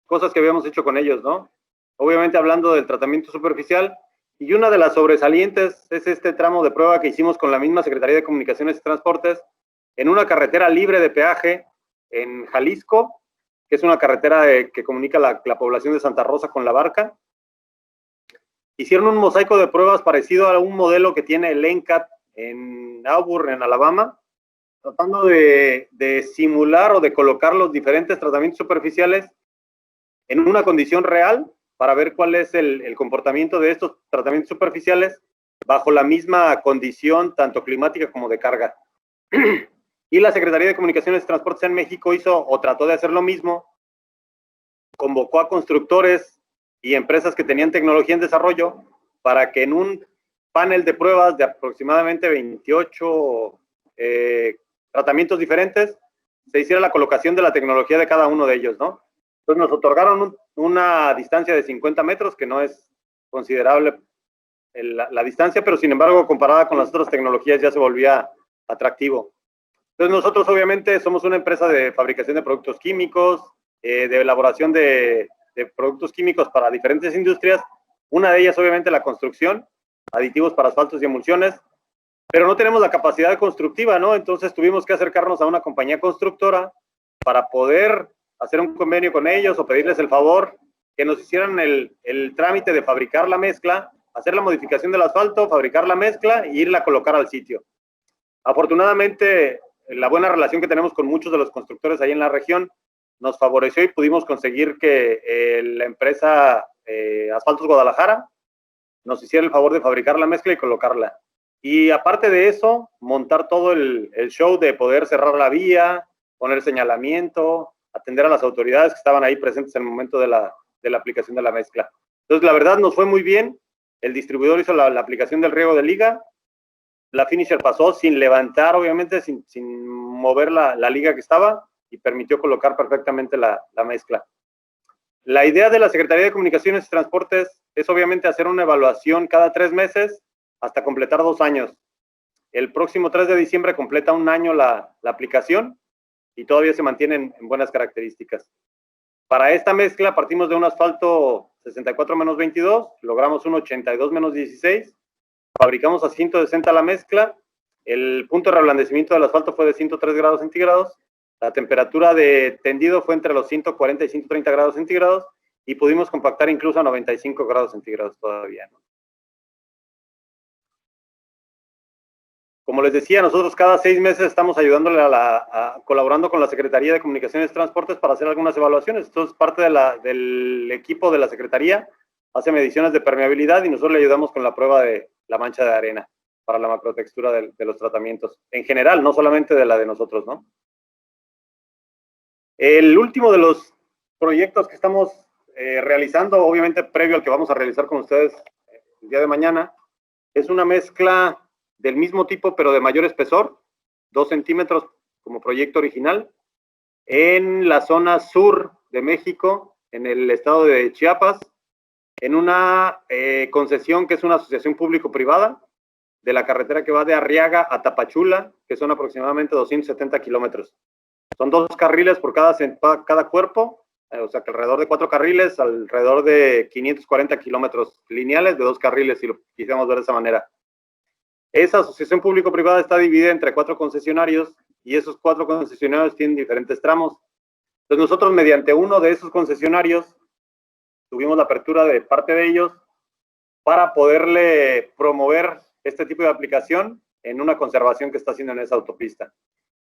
A: cosas que habíamos hecho con ellos, ¿no? Obviamente hablando del tratamiento superficial, y una de las sobresalientes es este tramo de prueba que hicimos con la misma Secretaría de Comunicaciones y Transportes en una carretera libre de peaje en Jalisco, que es una carretera que comunica la población de Santa Rosa con La Barca. Hicieron un mosaico de pruebas parecido a un modelo que tiene el NCAT en Auburn, en Alabama, tratando de simular o de colocar los diferentes tratamientos superficiales en una condición real para ver cuál es el comportamiento de estos tratamientos superficiales bajo la misma condición tanto climática como de carga. Y la Secretaría de Comunicaciones y Transportes en México hizo o trató de hacer lo mismo, convocó a constructores y empresas que tenían tecnología en desarrollo para que en un panel de pruebas de aproximadamente 28 tratamientos diferentes se hiciera la colocación de la tecnología de cada uno de ellos, ¿no? Entonces nos otorgaron una distancia de 50 metros, que no es considerable la distancia, pero sin embargo comparada con las otras tecnologías ya se volvía atractivo. Entonces nosotros obviamente somos una empresa de fabricación de productos químicos, de elaboración de productos químicos para diferentes industrias, una de ellas obviamente la construcción, aditivos para asfaltos y emulsiones, pero no tenemos la capacidad constructiva, ¿no? Entonces tuvimos que acercarnos a una compañía constructora para poder hacer un convenio con ellos o pedirles el favor que nos hicieran el trámite de fabricar la mezcla, hacer la modificación del asfalto, fabricar la mezcla e irla a colocar al sitio. Afortunadamente, la buena relación que tenemos con muchos de los constructores ahí en la región nos favoreció y pudimos conseguir que la empresa Asfaltos Guadalajara nos hiciera el favor de fabricar la mezcla y colocarla. Y aparte de eso, montar todo el show de poder cerrar la vía, poner señalamiento, atender a las autoridades que estaban ahí presentes en el momento de la aplicación de la mezcla. Entonces, la verdad, nos fue muy bien. El distribuidor hizo la aplicación del riego de liga. La finisher pasó sin levantar, obviamente, sin mover la liga que estaba y permitió colocar perfectamente la mezcla. La idea de la Secretaría de Comunicaciones y Transportes es obviamente hacer una evaluación cada 3 meses hasta completar 2 años. El próximo 3 de diciembre completa 1 año la aplicación y todavía se mantienen en buenas características. Para esta mezcla partimos de un asfalto 64-22, logramos un 82-16, fabricamos a 160 la mezcla, el punto de reblandecimiento del asfalto fue de 103 grados centígrados, la temperatura de tendido fue entre los 140 y 130 grados centígrados y pudimos compactar incluso a 95 grados centígrados todavía, ¿no? Como les decía, nosotros cada 6 meses estamos ayudándole colaborando con la Secretaría de Comunicaciones y Transportes para hacer algunas evaluaciones. Entonces, parte del equipo de la Secretaría hace mediciones de permeabilidad y nosotros le ayudamos con la prueba de la mancha de arena para la macrotextura de los tratamientos. En general, no solamente de la de nosotros, ¿no? El último de los proyectos que estamos realizando, obviamente previo al que vamos a realizar con ustedes el día de mañana, es una mezcla del mismo tipo, pero de mayor espesor, 2 centímetros como proyecto original, en la zona sur de México, en el estado de Chiapas, en una concesión que es una asociación público-privada, de la carretera que va de Arriaga a Tapachula, que son aproximadamente 270 kilómetros. Son 2 carriles por cada cuerpo, o sea que alrededor de 4 carriles, alrededor de 540 kilómetros lineales de 2 carriles, si lo quisiéramos ver de esa manera. Esa asociación público-privada está dividida entre 4 concesionarios y esos 4 concesionarios tienen diferentes tramos. Entonces nosotros mediante uno de esos concesionarios tuvimos la apertura de parte de ellos para poderle promover este tipo de aplicación en una conservación que está haciendo en esa autopista.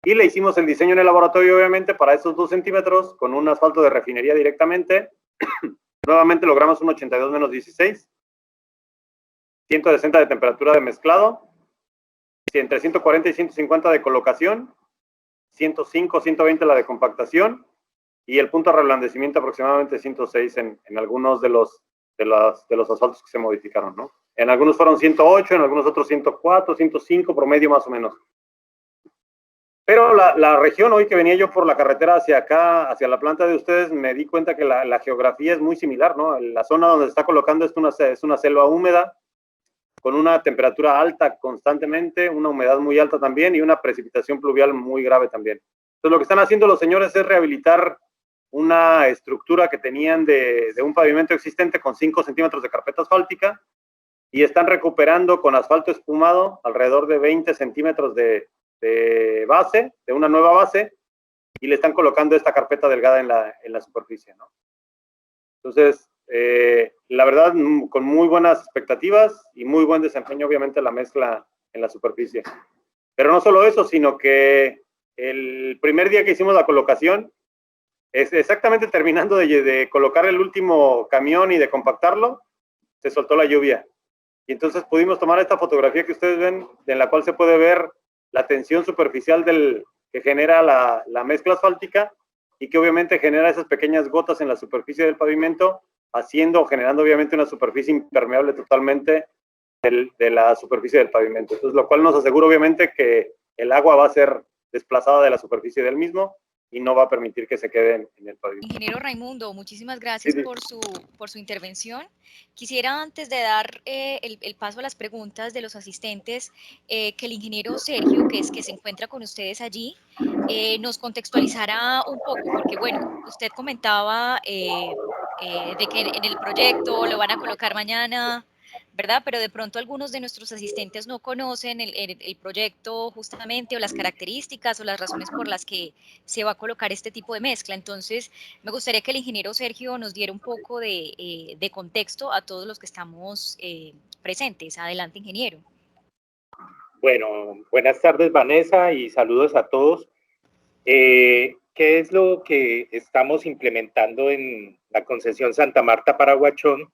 A: Y le hicimos el diseño en el laboratorio, obviamente, para esos 2 centímetros, con un asfalto de refinería directamente. Nuevamente logramos un 82 menos 16, 160 de temperatura de mezclado, entre 140 y 150 de colocación, 105, 120 la de compactación, y el punto de reblandecimiento aproximadamente 106 en algunos de los asfaltos que se modificaron, ¿no? En algunos fueron 108, en algunos otros 104, 105, promedio más o menos. Pero la región, hoy que venía yo por la carretera hacia acá, hacia la planta de ustedes, me di cuenta que la geografía es muy similar, ¿no? La zona donde se está colocando es una selva húmeda, con una temperatura alta constantemente, una humedad muy alta también y una precipitación pluvial muy grave también. Entonces lo que están haciendo los señores es rehabilitar una estructura que tenían de un pavimento existente con 5 centímetros de carpeta asfáltica y están recuperando con asfalto espumado alrededor de 20 centímetros de base, de una nueva base, y le están colocando esta carpeta delgada en la superficie, ¿no? Entonces, la verdad, con muy buenas expectativas y muy buen desempeño, obviamente, la mezcla en la superficie. Pero no solo eso, sino que el primer día que hicimos la colocación, es exactamente terminando de colocar el último camión y de compactarlo, se soltó la lluvia. Y entonces pudimos tomar esta fotografía que ustedes ven, en la cual se puede ver la tensión superficial que genera la mezcla asfáltica y que obviamente genera esas pequeñas gotas en la superficie del pavimento, generando obviamente una superficie impermeable totalmente de la superficie del pavimento. Entonces, lo cual nos asegura obviamente que el agua va a ser desplazada de la superficie del mismo y no va a permitir que se quede en el pavimento.
B: Ingeniero Raimundo, muchísimas gracias por su intervención. Quisiera, antes de dar el paso a las preguntas de los asistentes, que el ingeniero Sergio, que se encuentra con ustedes allí, nos contextualizara un poco, porque bueno, usted comentaba de que en el proyecto lo van a colocar mañana, ¿verdad? Pero de pronto algunos de nuestros asistentes no conocen el proyecto justamente, o las características o las razones por las que se va a colocar este tipo de mezcla. Entonces, me gustaría que el ingeniero Sergio nos diera un poco de contexto a todos los que estamos presentes. Adelante, ingeniero.
C: Bueno, buenas tardes, Vanessa, y saludos a todos. ¿Qué es lo que estamos implementando en la concesión Santa Marta Paraguachón?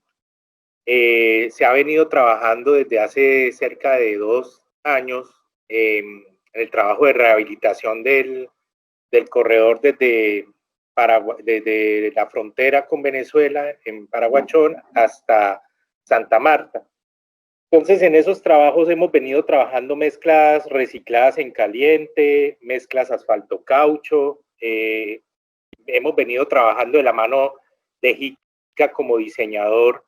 C: Se ha venido trabajando desde hace cerca de 2 años en el trabajo de rehabilitación del corredor desde la frontera con Venezuela, en Paraguachón, hasta Santa Marta. Entonces, en esos trabajos hemos venido trabajando mezclas recicladas en caliente, mezclas asfalto caucho, hemos venido trabajando de la mano de JICA como diseñador,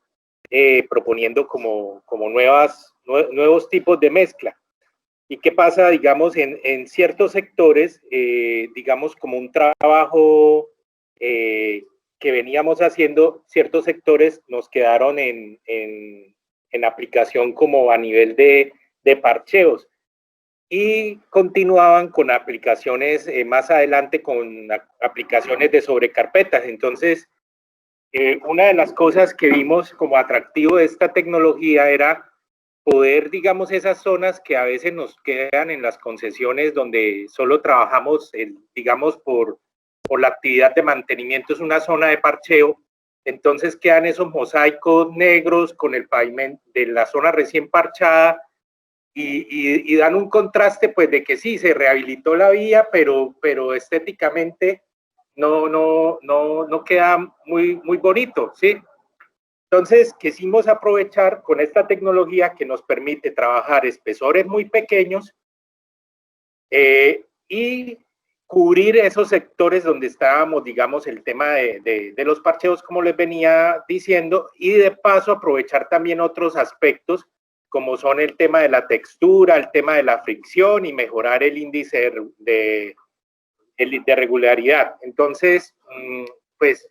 C: proponiendo como nuevos tipos de mezcla. ¿Y qué pasa, digamos, en ciertos sectores, digamos, como un trabajo que veníamos haciendo, ciertos sectores nos quedaron en aplicación como a nivel de parcheos y continuaban con aplicaciones más adelante con aplicaciones de sobrecarpetas. Entonces, una de las cosas que vimos como atractivo de esta tecnología era poder, digamos, esas zonas que a veces nos quedan en las concesiones donde solo trabajamos, digamos, por la actividad de mantenimiento, es una zona de parcheo. Entonces quedan esos mosaicos negros con el pavimento de la zona recién parchada y dan un contraste, pues, de que sí, se rehabilitó la vía, pero estéticamente no queda muy bonito, ¿sí? Entonces, quisimos aprovechar con esta tecnología que nos permite trabajar espesores muy pequeños y cubrir esos sectores donde estábamos, digamos, el tema de los parcheos, como les venía diciendo, y de paso aprovechar también otros aspectos, como son el tema de la textura, el tema de la fricción y mejorar el índice de regularidad. Entonces, pues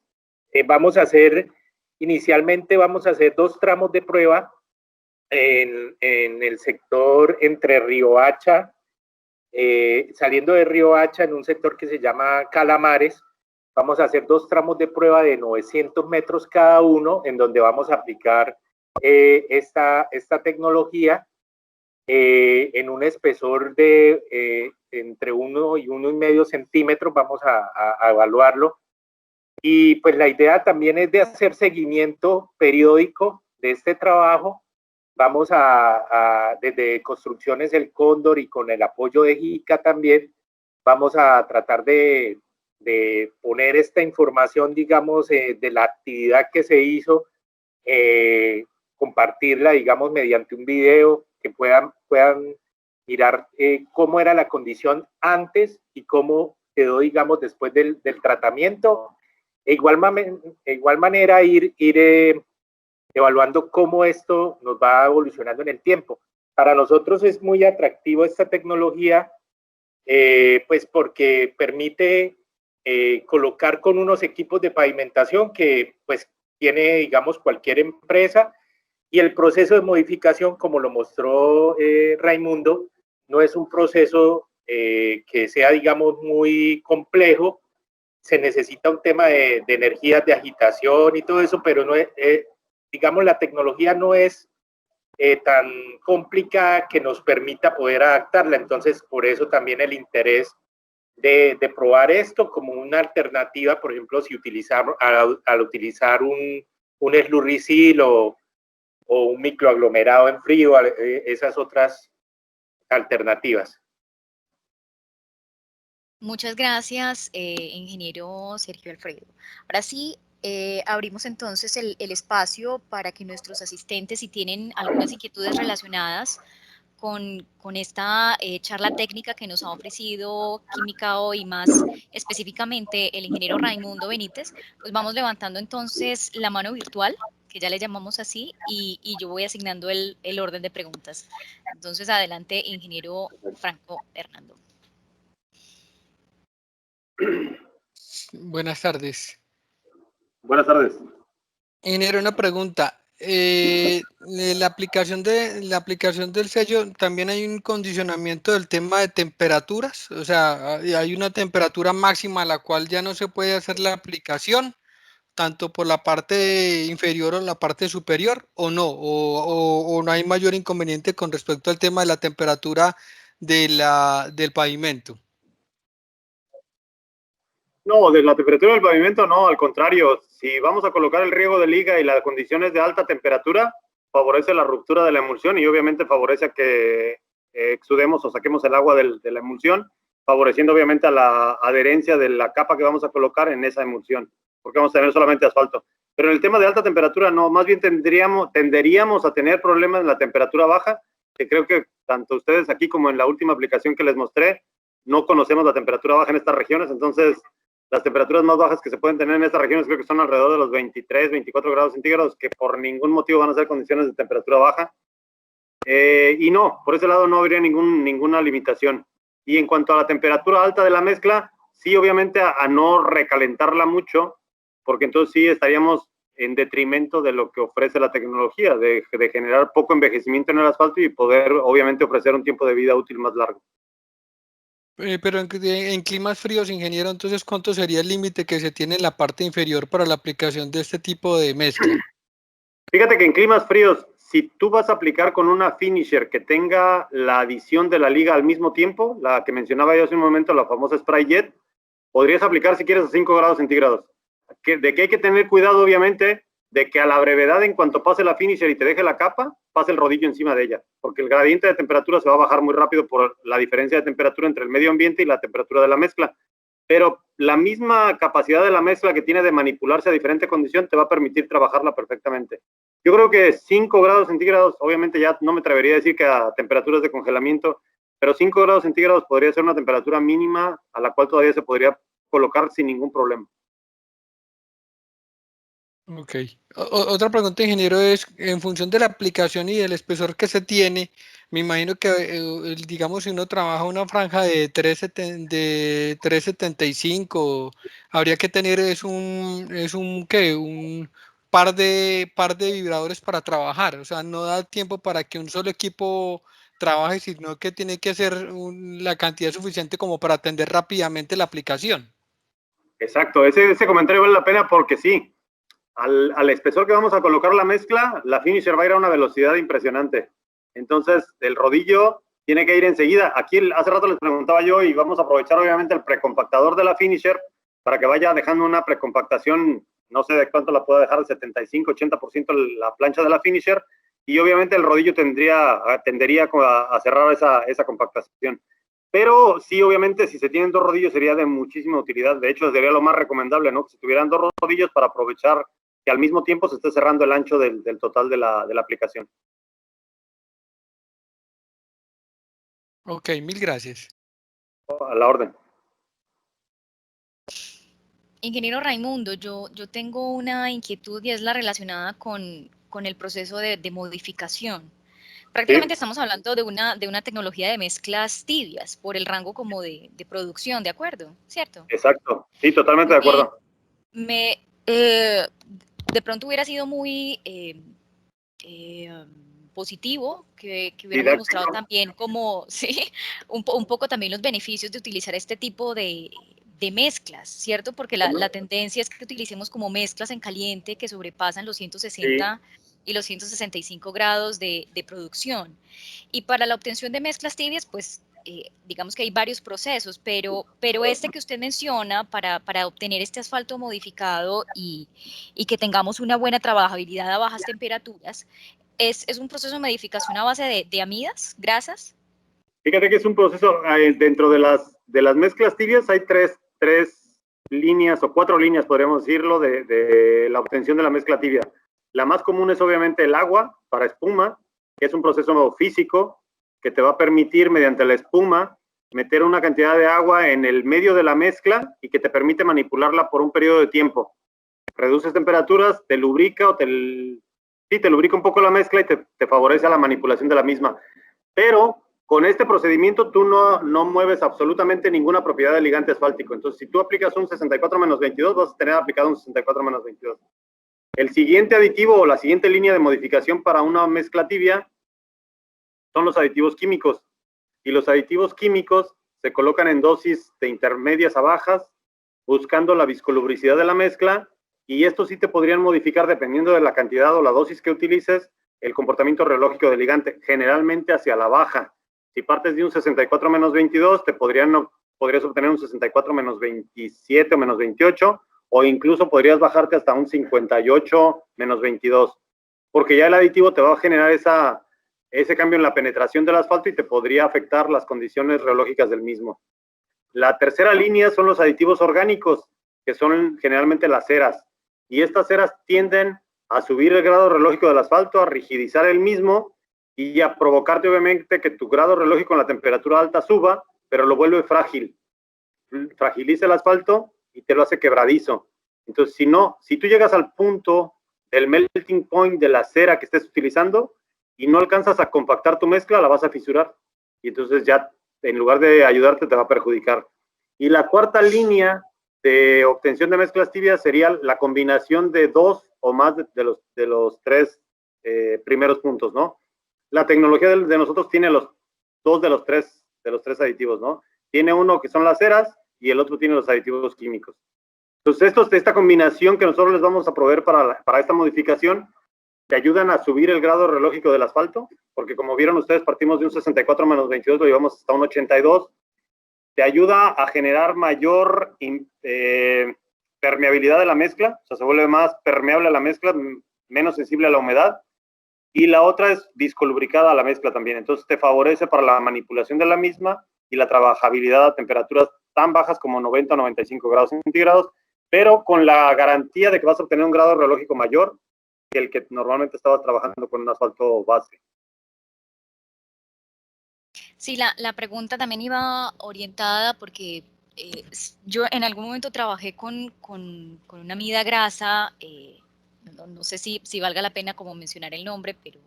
C: inicialmente vamos a hacer 2 tramos de prueba en el sector entre Riohacha, saliendo de Riohacha en un sector que se llama Calamares. Vamos a hacer 2 tramos de prueba de 900 metros cada uno, en donde vamos a aplicar esta tecnología en un espesor de entre 1 y 1,5 centímetros. Vamos a evaluarlo. Y pues la idea también es de hacer seguimiento periódico de este trabajo. Vamos desde Construcciones El Cóndor y con el apoyo de JICA también, vamos a tratar de poner esta información, digamos, de la actividad que se hizo, compartirla, digamos, mediante un video que puedan mirar cómo era la condición antes y cómo quedó, digamos, después del tratamiento. De igual manera, ir evaluando cómo esto nos va evolucionando en el tiempo. Para nosotros es muy atractivo esta tecnología, pues porque permite colocar con unos equipos de pavimentación que pues tiene, digamos, cualquier empresa, y el proceso de modificación, como lo mostró Raimundo, no es un proceso que sea, digamos, muy complejo. Se necesita un tema de energías de agitación y todo eso, pero no es, digamos, la tecnología no es tan complicada que nos permita poder adaptarla. Entonces, por eso también el interés de probar esto como una alternativa, por ejemplo, si al utilizar un slurricil o un microaglomerado en frío, esas otras alternativas.
B: Muchas gracias, ingeniero Sergio Alfredo. Ahora sí, abrimos entonces el espacio para que nuestros asistentes, si tienen algunas inquietudes relacionadas con esta charla técnica que nos ha ofrecido Química y más específicamente el ingeniero Raimundo Benítez, pues vamos levantando entonces la mano virtual, que ya le llamamos así, y yo voy asignando el orden de preguntas. Entonces, adelante, ingeniero Franco Hernando.
D: Buenas tardes.
A: Buenas tardes.
D: Ingeniero, una pregunta. La aplicación del sello, ¿también hay un condicionamiento del tema de temperaturas? O sea, ¿hay una temperatura máxima a la cual ya no se puede hacer la aplicación, tanto por la parte inferior o la parte superior, o no? ¿O no hay mayor inconveniente con respecto al tema de la temperatura del pavimento?
A: No, de la temperatura del pavimento no, al contrario. Si vamos a colocar el riego de liga y las condiciones de alta temperatura, favorece la ruptura de la emulsión y obviamente favorece a que exudemos o saquemos el agua de la emulsión, favoreciendo obviamente a la adherencia de la capa que vamos a colocar en esa emulsión, porque vamos a tener solamente asfalto. Pero en el tema de alta temperatura no, más bien tenderíamos a tener problemas en la temperatura baja, que creo que tanto ustedes aquí como en la última aplicación que les mostré, no conocemos la temperatura baja en estas regiones, entonces las temperaturas más bajas que se pueden tener en estas regiones creo que son alrededor de los 23, 24 grados centígrados, que por ningún motivo van a ser condiciones de temperatura baja. Y no, por ese lado no habría ninguna limitación. Y en cuanto a la temperatura alta de la mezcla, sí, obviamente a no recalentarla mucho, porque entonces sí estaríamos en detrimento de lo que ofrece la tecnología, de generar poco envejecimiento en el asfalto y poder obviamente ofrecer un tiempo de vida útil más largo.
D: Pero en climas fríos, ingeniero, entonces, ¿cuánto sería el límite que se tiene en la parte inferior para la aplicación de este tipo de mezcla?
A: Fíjate que en climas fríos, si tú vas a aplicar con una finisher que tenga la adición de la liga al mismo tiempo, la que mencionaba yo hace un momento, la famosa Spray Jet, podrías aplicar si quieres a 5 grados centígrados. De que hay que tener cuidado, obviamente, de que a la brevedad, en cuanto pase la finisher y te deje la capa, pase el rodillo encima de ella, porque el gradiente de temperatura se va a bajar muy rápido por la diferencia de temperatura entre el medio ambiente y la temperatura de la mezcla. Pero la misma capacidad de la mezcla que tiene de manipularse a diferente condición te va a permitir trabajarla perfectamente. Yo creo que 5 grados centígrados, obviamente ya no me atrevería a decir que a temperaturas de congelamiento, pero 5 grados centígrados podría ser una temperatura mínima a la cual todavía se podría colocar sin ningún problema.
D: Ok. Otra pregunta, ingeniero, es en función de la aplicación y del espesor que se tiene, me imagino que, digamos, si uno trabaja una franja de 375, habría que tener ¿qué? Un par de vibradores para trabajar. O sea, no da tiempo para que un solo equipo trabaje, sino que tiene que ser la cantidad suficiente como para atender rápidamente la aplicación.
A: Exacto, ese comentario vale la pena porque sí, al espesor que vamos a colocar la mezcla, la finisher va a ir a una velocidad impresionante. Entonces, el rodillo tiene que ir enseguida. Aquí hace rato les preguntaba yo y vamos a aprovechar obviamente el precompactador de la finisher para que vaya dejando una precompactación, no sé de cuánto la pueda dejar, el 75-80% la plancha de la finisher, y obviamente el rodillo tendería a cerrar esa compactación. Pero sí, obviamente, si se tienen dos rodillos sería de muchísima utilidad. De hecho, sería lo más recomendable, ¿no? Que se tuvieran dos rodillos para aprovechar que al mismo tiempo se esté cerrando el ancho del total de la aplicación.
D: Ok, mil gracias.
A: A la orden.
B: Ingeniero Raimundo, yo tengo una inquietud y es la relacionada con el proceso de modificación. Prácticamente estamos hablando de una tecnología de mezclas tibias por el rango como de producción, ¿de acuerdo? ¿Cierto?
A: Exacto, sí, totalmente de acuerdo.
B: De pronto hubiera sido muy positivo que hubiéramos mostrado también como, sí, un poco también los beneficios de utilizar este tipo de mezclas, ¿cierto? Porque la tendencia es que utilicemos como mezclas en caliente que sobrepasan los 160 y los 165 grados de producción. Y para la obtención de mezclas tibias, pues digamos que hay varios procesos, pero este que usted menciona para obtener este asfalto modificado y que tengamos una buena trabajabilidad a bajas temperaturas, ¿es un proceso de modificación a base de amidas, grasas?
A: Fíjate que es un proceso, dentro de las mezclas tibias hay tres líneas o 4 líneas, podríamos decirlo, de la obtención de la mezcla tibia. La más común es obviamente el agua para espuma, que es un proceso físico que te va a permitir mediante la espuma meter una cantidad de agua en el medio de la mezcla y que te permite manipularla por un periodo de tiempo. Reduces temperaturas, te lubrica te lubrica un poco la mezcla y te favorece a la manipulación de la misma. Pero con este procedimiento tú no mueves absolutamente ninguna propiedad del ligante asfáltico. Entonces, si tú aplicas un 64-22, vas a tener aplicado un 64-22. El siguiente aditivo o la siguiente línea de modificación para una mezcla tibia son los aditivos químicos. Y los aditivos químicos se colocan en dosis de intermedias a bajas, buscando la viscolubricidad de la mezcla, y estos sí te podrían modificar, dependiendo de la cantidad o la dosis que utilices, el comportamiento reológico del ligante, generalmente hacia la baja. Si partes de un 64-22, podrías obtener un 64-27 o -28, o incluso podrías bajarte hasta un 58-22, porque ya el aditivo te va a generar ese cambio en la penetración del asfalto y te podría afectar las condiciones reológicas del mismo. La tercera línea son los aditivos orgánicos, que son generalmente las ceras, y estas ceras tienden a subir el grado reológico del asfalto, a rigidizar el mismo y a provocarte obviamente que tu grado reológico en la temperatura alta suba, pero lo vuelve frágil. Fragiliza el asfalto y te lo hace quebradizo. Entonces, si tú llegas al punto del melting point de la cera que estés utilizando y no alcanzas a compactar tu mezcla, la vas a fisurar. Y entonces ya, en lugar de ayudarte, te va a perjudicar. Y la cuarta línea de obtención de mezclas tibias sería la combinación de dos o más de los tres primeros puntos, ¿no? La tecnología de nosotros tiene dos de los tres aditivos, ¿no? Tiene uno que son las ceras y el otro tiene los aditivos químicos. Entonces, esta combinación que nosotros les vamos a proveer para esta modificación, te ayudan a subir el grado reológico del asfalto, porque como vieron ustedes, partimos de un 64-22, lo llevamos hasta un 82. Te ayuda a generar mayor permeabilidad de la mezcla, o sea, se vuelve más permeable a la mezcla, menos sensible a la humedad. Y la otra es viscolubricada a la mezcla también. Entonces te favorece para la manipulación de la misma y la trabajabilidad a temperaturas tan bajas como 90 o 95 grados centígrados, pero con la garantía de que vas a obtener un grado reológico mayor que el que normalmente estabas trabajando con un asfalto base.
B: Sí, la pregunta también iba orientada porque yo en algún momento trabajé con una amida grasa, no sé si valga la pena como mencionar el nombre, pero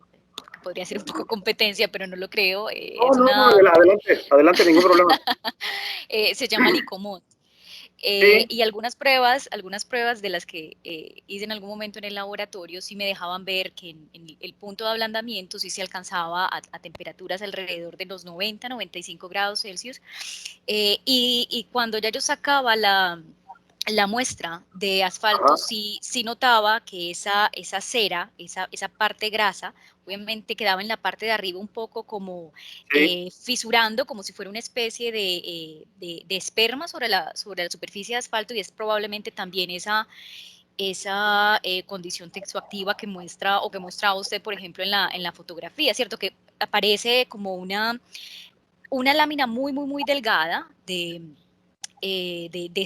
B: podría ser un poco competencia, pero no lo creo.
A: No, adelante, ningún problema.
B: Se llama Licomod. Y algunas pruebas de las que hice en algún momento en el laboratorio sí me dejaban ver que en el punto de ablandamiento sí se alcanzaba a temperaturas alrededor de los 90, 95 grados Celsius. Y cuando ya yo sacaba la muestra de asfalto, sí notaba que esa cera, esa parte grasa, obviamente quedaba en la parte de arriba un poco como fisurando, como si fuera una especie de esperma sobre la superficie de asfalto, y es probablemente también esa condición textoactiva que muestra o que mostraba usted, por ejemplo, en la fotografía, ¿cierto? Que aparece como una lámina muy, muy, muy delgada de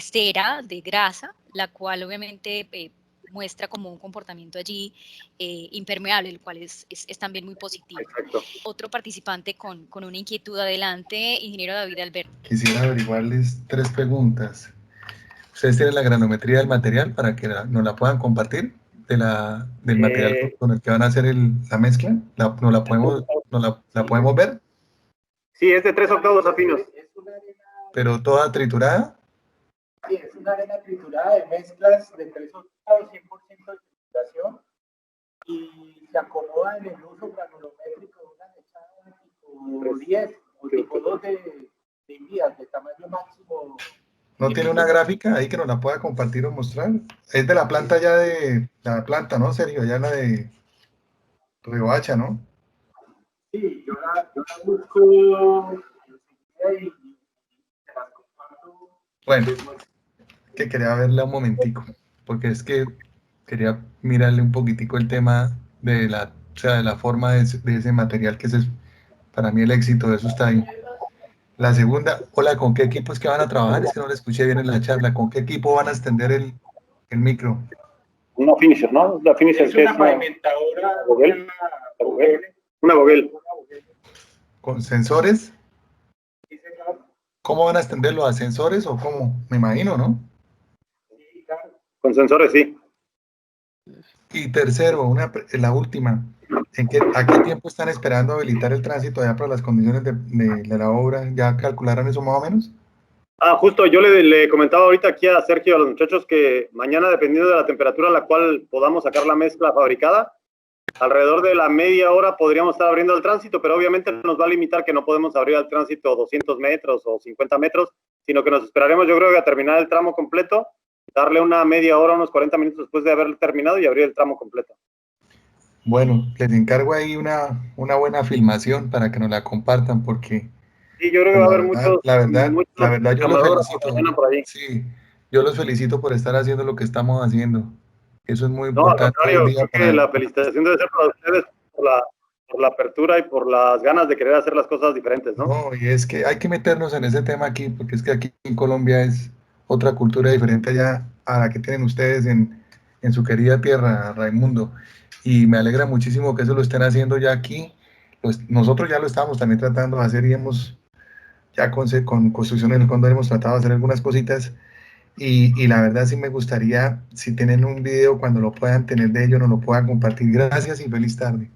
B: cera, de grasa, la cual obviamente muestra como un comportamiento allí impermeable, el cual es también muy positivo.
A: Exacto.
B: Otro participante con una inquietud, adelante, ingeniero David Alberto.
E: Quisiera averiguarles 3 preguntas. ¿Ustedes tienen la granometría del material para que nos la puedan compartir? Del material con el que van a hacer la mezcla. ¿Nos la podemos ver?
A: Sí, es de 3 octavos afinos.
E: ¿Pero toda triturada?
F: Sí, es una arena triturada de mezclas de 3 octavos, 100% de trituración, y se acomoda en el uso granulométrico de una mechada tipo 10 o tipo 2 de envías de tamaño máximo.
E: ¿No tiene una gráfica ahí que nos la pueda compartir o mostrar? Es de la planta ya de la planta, ¿no, Sergio? Ya la de Riohacha, ¿no?
F: Sí, yo la busco y te las comparto.
E: Bueno, que quería verla un momentico, porque es que quería mirarle un poquitico el tema de la forma de ese material, que es para mí el éxito de eso está ahí. La segunda, hola, ¿con qué equipo es que van a trabajar? Es que no le escuché bien en la charla. ¿Con qué equipo van a extender el micro?
A: Una finisher, ¿no? La finisher
F: es una pavimentadora,
A: una Vogel.
E: ¿Con sensores?
F: Sí, señor.
E: ¿Cómo van a extender los ascensores o cómo? Me imagino, ¿no?
F: Sí, claro.
A: Con sensores, sí.
E: Y tercero, la última, ¿a qué tiempo están esperando habilitar el tránsito allá para las condiciones de la obra? ¿Ya calcularon eso más o menos?
A: Justo, yo le comentaba ahorita aquí a Sergio, a los muchachos, que mañana, dependiendo de la temperatura a la cual podamos sacar la mezcla fabricada, alrededor de la media hora podríamos estar abriendo el tránsito, pero obviamente nos va a limitar que no podemos abrir el tránsito 200 metros o 50 metros, sino que nos esperaremos, yo creo, que a terminar el tramo completo, darle una media hora, unos 40 minutos después de haber terminado y abrir el tramo completo.
E: Bueno, les encargo ahí una buena filmación para que nos la compartan, porque
A: sí, yo creo que va a haber muchos.
E: La verdad yo los felicito.
A: Por ahí.
E: Sí, yo los felicito por estar haciendo lo que estamos haciendo. Eso es muy
A: No, al
E: importante.
A: contrario, creo que la felicitación debe ser para ustedes por la apertura y por las ganas de querer hacer las cosas diferentes, ¿no?
E: No, y es que hay que meternos en ese tema aquí, porque es que aquí en Colombia es otra cultura diferente allá a la que tienen ustedes en su querida tierra, Raimundo. Y me alegra muchísimo que eso lo estén haciendo ya aquí. Nosotros ya lo estamos también tratando de hacer y ya con Construcción del Cóndor hemos tratado de hacer algunas cositas. Y la verdad sí me gustaría, si tienen un video, cuando lo puedan tener de ello, nos lo puedan compartir. Gracias y feliz tarde.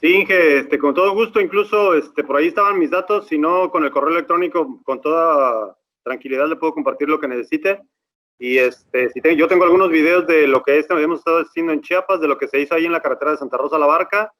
A: Sí, Inge, con todo gusto, incluso por ahí estaban mis datos, si no, con el correo electrónico, con toda tranquilidad le puedo compartir lo que necesite. Y yo tengo algunos videos de lo que hemos estado haciendo en Chiapas, de lo que se hizo ahí en la carretera de Santa Rosa a La Barca,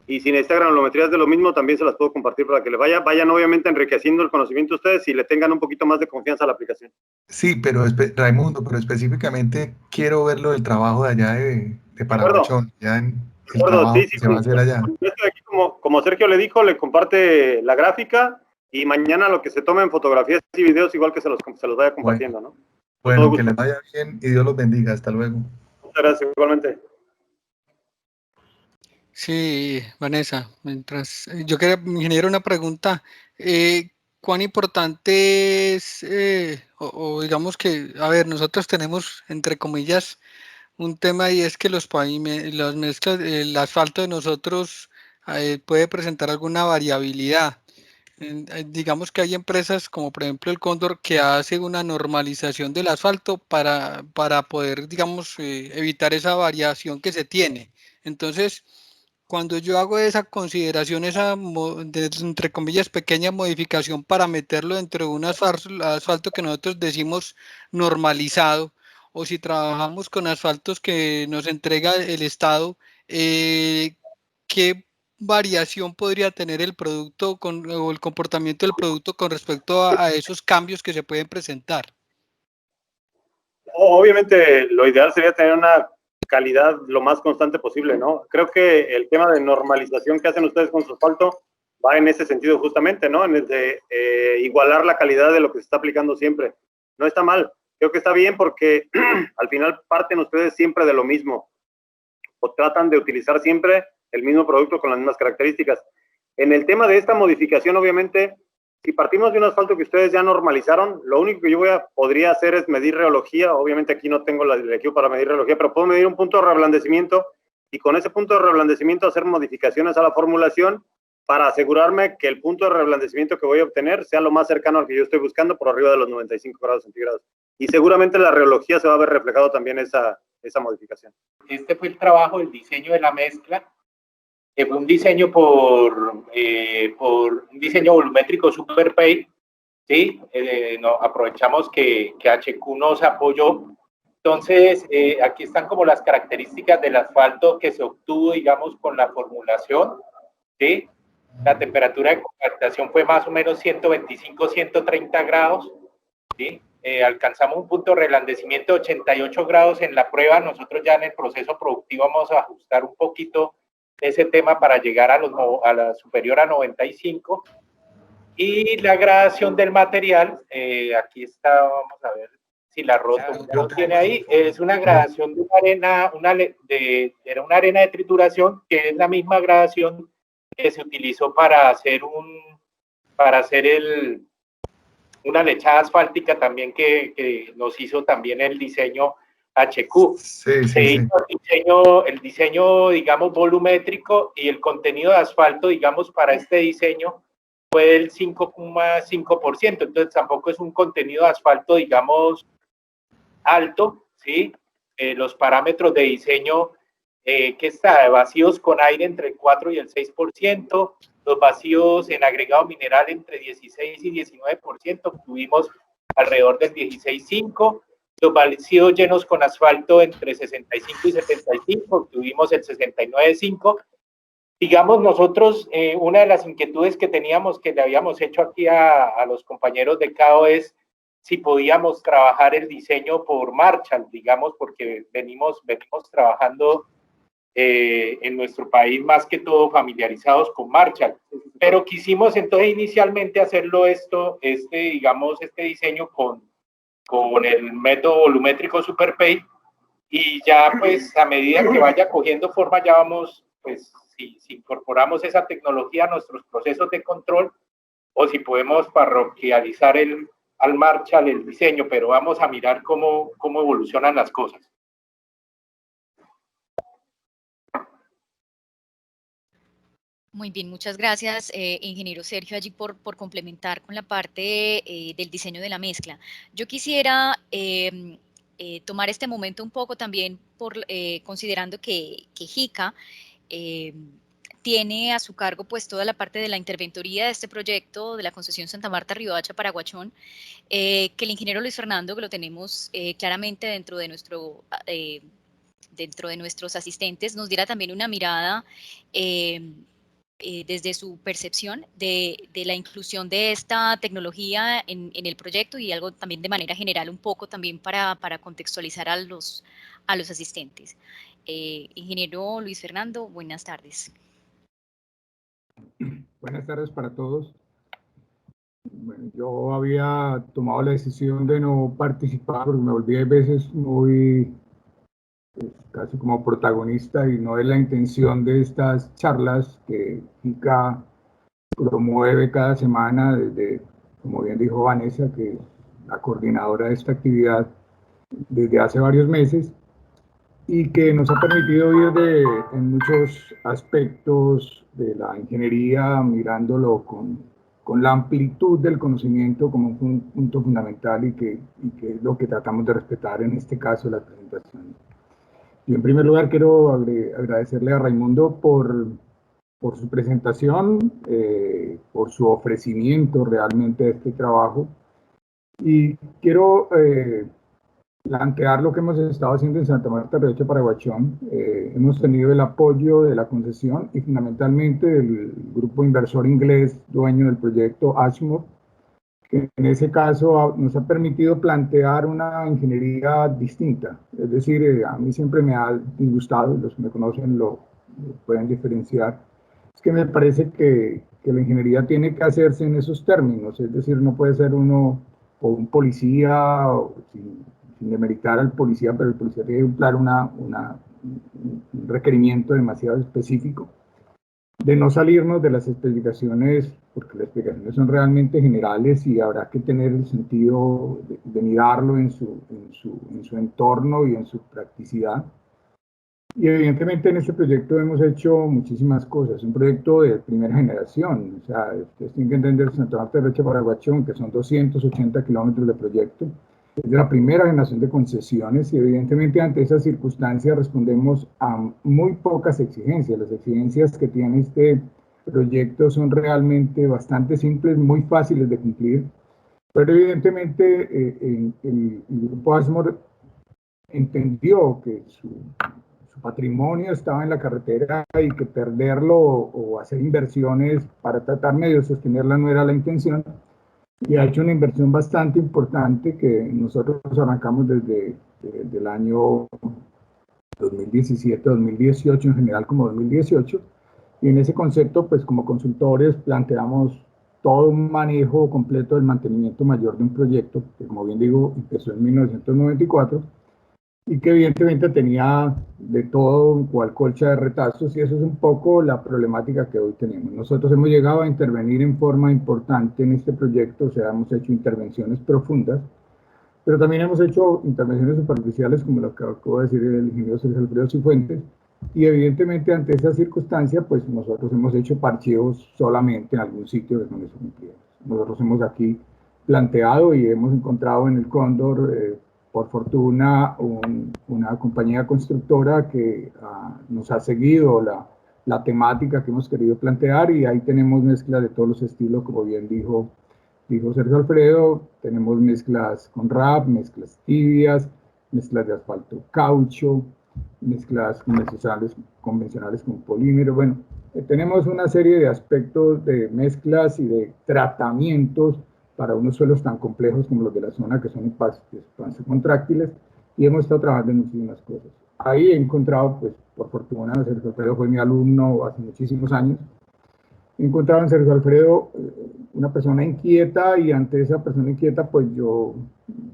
A: y si necesitan granulometrías de lo mismo, también se las puedo compartir para que le vayan obviamente enriqueciendo el conocimiento ustedes y le tengan un poquito más de confianza a la aplicación.
E: Sí, pero Raimundo, pero específicamente quiero verlo del trabajo de allá de Paraguachón, ya en el trabajo que se va a hacer allá.
A: Aquí, como Sergio le dijo, le comparte la gráfica y mañana lo que se tome en fotografías y videos igual que se los vaya compartiendo, ¿no?
E: Bueno, que les vaya bien y Dios los bendiga. Hasta luego.
A: Muchas gracias, igualmente.
D: Sí, Vanessa, yo quería, ingeniero, una pregunta. ¿Cuán importante es, o digamos que, a ver, nosotros tenemos, entre comillas, un tema, y es que las mezclas, el asfalto de nosotros puede presentar alguna variabilidad? Digamos que hay empresas como por ejemplo el Cóndor que hace una normalización del asfalto para poder, digamos, evitar esa variación que se tiene. Entonces, cuando yo hago esa consideración, entre comillas, pequeña modificación para meterlo dentro de un asfalto que nosotros decimos normalizado, o si trabajamos con asfaltos que nos entrega el Estado, ¿qué variación podría tener el producto o el comportamiento del producto con respecto a esos cambios que se pueden presentar?
A: Obviamente, lo ideal sería tener una calidad lo más constante posible, ¿no? Creo que el tema de normalización que hacen ustedes con su asfalto va en ese sentido justamente, ¿no? En el de igualar la calidad de lo que se está aplicando siempre. No está mal, creo que está bien porque al final parten ustedes siempre de lo mismo o tratan de utilizar siempre el mismo producto con las mismas características. En el tema de esta modificación, obviamente, si partimos de un asfalto que ustedes ya normalizaron, lo único que yo podría hacer es medir reología. Obviamente aquí no tengo el equipo para medir reología, pero puedo medir un punto de reblandecimiento y con ese punto de reblandecimiento hacer modificaciones a la formulación para asegurarme que el punto de reblandecimiento que voy a obtener sea lo más cercano al que yo estoy buscando, por arriba de los 95 grados centígrados. Y seguramente en la reología se va a ver reflejado también esa modificación.
C: Este fue el trabajo del diseño de la mezcla, que fue un diseño por un diseño volumétrico SuperPay, ¿sí? Aprovechamos que HQ nos apoyó. Entonces, aquí están como las características del asfalto que se obtuvo, digamos, con la formulación, ¿sí? La temperatura de compactación fue más o menos 125, 130 grados, ¿sí? Alcanzamos un punto de reblandecimiento de 88 grados en la prueba. Nosotros ya en el proceso productivo vamos a ajustar un poquito ese tema para llegar a la superior a 95. Y la gradación del material, aquí está, vamos a ver si la roto lo tiene ahí, es una gradación de una arena, era una arena de trituración, que es la misma gradación que se utilizó para hacer una lechada asfáltica también que nos hizo también el diseño HQ. Se hizo el diseño, digamos, volumétrico, y el contenido de asfalto, digamos, para este diseño fue del 5,5%. Entonces tampoco es un contenido de asfalto, digamos, alto, ¿sí? Los parámetros de diseño que está de vacíos con aire entre el 4 y el 6%, los vacíos en agregado mineral entre 16 y 19%, tuvimos alrededor del 16,5%, los vacíos llenos con asfalto entre 65 y 75, tuvimos el 69,5%. Digamos, nosotros, una de las inquietudes que teníamos, que le habíamos hecho aquí a los compañeros de CAO, es si podíamos trabajar el diseño por Marshall, digamos, porque venimos trabajando en nuestro país más que todo familiarizados con Marshall, pero quisimos entonces inicialmente hacerlo digamos, este diseño con el método volumétrico SuperPay, y ya pues a medida que vaya cogiendo forma ya vamos, pues si incorporamos esa tecnología a nuestros procesos de control, o si podemos parroquializar al Marshall el diseño, pero vamos a mirar cómo evolucionan las cosas.
B: Muy bien, muchas gracias, ingeniero Sergio, allí por complementar con la parte del diseño de la mezcla. Yo quisiera tomar este momento un poco también considerando que JICA tiene a su cargo pues toda la parte de la interventoría de este proyecto de la concesión Santa Marta Riohacha Paraguachón, que el ingeniero Luis Fernando, que lo tenemos claramente dentro de nuestros asistentes, nos diera también una mirada desde su percepción de la inclusión de esta tecnología en el proyecto, y algo también de manera general un poco también para contextualizar a los asistentes. Ingeniero Luis Fernando, buenas tardes.
G: Buenas tardes para todos. Bueno, yo había tomado la decisión de no participar porque me volví a veces muy casi como protagonista, y no es la intención de estas charlas que JICA promueve cada semana desde, como bien dijo Vanessa, que es la coordinadora de esta actividad desde hace varios meses, y que nos ha permitido ir en muchos aspectos de la ingeniería, mirándolo con la amplitud del conocimiento como un punto fundamental, y que es lo que tratamos de respetar en este caso de la presentación. Yo en primer lugar quiero agradecerle a Raimundo por su presentación, por su ofrecimiento realmente de este trabajo. Y quiero plantear lo que hemos estado haciendo en Santa Marta, Riohacha, Paraguachón. Hemos tenido el apoyo de la concesión y fundamentalmente del grupo inversor inglés dueño del proyecto Ashmore, que en ese caso nos ha permitido plantear una ingeniería distinta. Es decir, a mí siempre me ha disgustado, los que me conocen lo pueden diferenciar, es que me parece que la ingeniería tiene que hacerse en esos términos, es decir, no puede ser uno o un policía, o sin demeritar al policía, pero el policía tiene que cumplir un requerimiento demasiado específico, de no salirnos de las especificaciones, porque las especificaciones son realmente generales y habrá que tener el sentido de mirarlo en su entorno y en su practicidad. Y evidentemente en este proyecto hemos hecho muchísimas cosas. Es un proyecto de primera generación. O sea, ustedes tienen que entender Santa Marta, Riohacha, Paraguachón, que son 280 kilómetros de proyecto. Es de la primera generación de concesiones y evidentemente ante esas circunstancias respondemos a muy pocas exigencias. Las exigencias que tiene este proyecto son realmente bastante simples, muy fáciles de cumplir. Pero evidentemente el grupo Ashmore entendió que su patrimonio estaba en la carretera y que perderlo o hacer inversiones para tratar medio de sostenerla no era la intención, y ha hecho una inversión bastante importante que nosotros arrancamos desde el año 2017, 2018, en general como 2018, y en ese concepto, pues como consultores planteamos todo un manejo completo del mantenimiento mayor de un proyecto que, como bien digo, empezó en 1994, y que evidentemente tenía de todo, cual colcha de retazos, y eso es un poco la problemática que hoy tenemos. Nosotros hemos llegado a intervenir en forma importante en este proyecto, o sea, hemos hecho intervenciones profundas, pero también hemos hecho intervenciones superficiales, como lo que acabo de decir el ingeniero Sergio Alfredo Cifuentes, y evidentemente ante esa circunstancia, pues nosotros hemos hecho parcheos solamente en algún sitio de donde se cumplieron. Nosotros hemos aquí planteado y hemos encontrado en el Cóndor, por fortuna, una compañía constructora que nos ha seguido la temática que hemos querido plantear, y ahí tenemos mezcla de todos los estilos, como bien dijo Sergio Alfredo. Tenemos mezclas con RAP, mezclas tibias, mezclas de asfalto caucho, mezclas convencionales con polímero. Bueno, tenemos una serie de aspectos de mezclas y de tratamientos para unos suelos tan complejos como los de la zona, que son espacios contráctiles, y hemos estado trabajando en muchísimas cosas. Ahí he encontrado, pues por fortuna, Sergio Alfredo fue mi alumno hace muchísimos años, he encontrado en Sergio Alfredo una persona inquieta, y ante esa persona inquieta, pues yo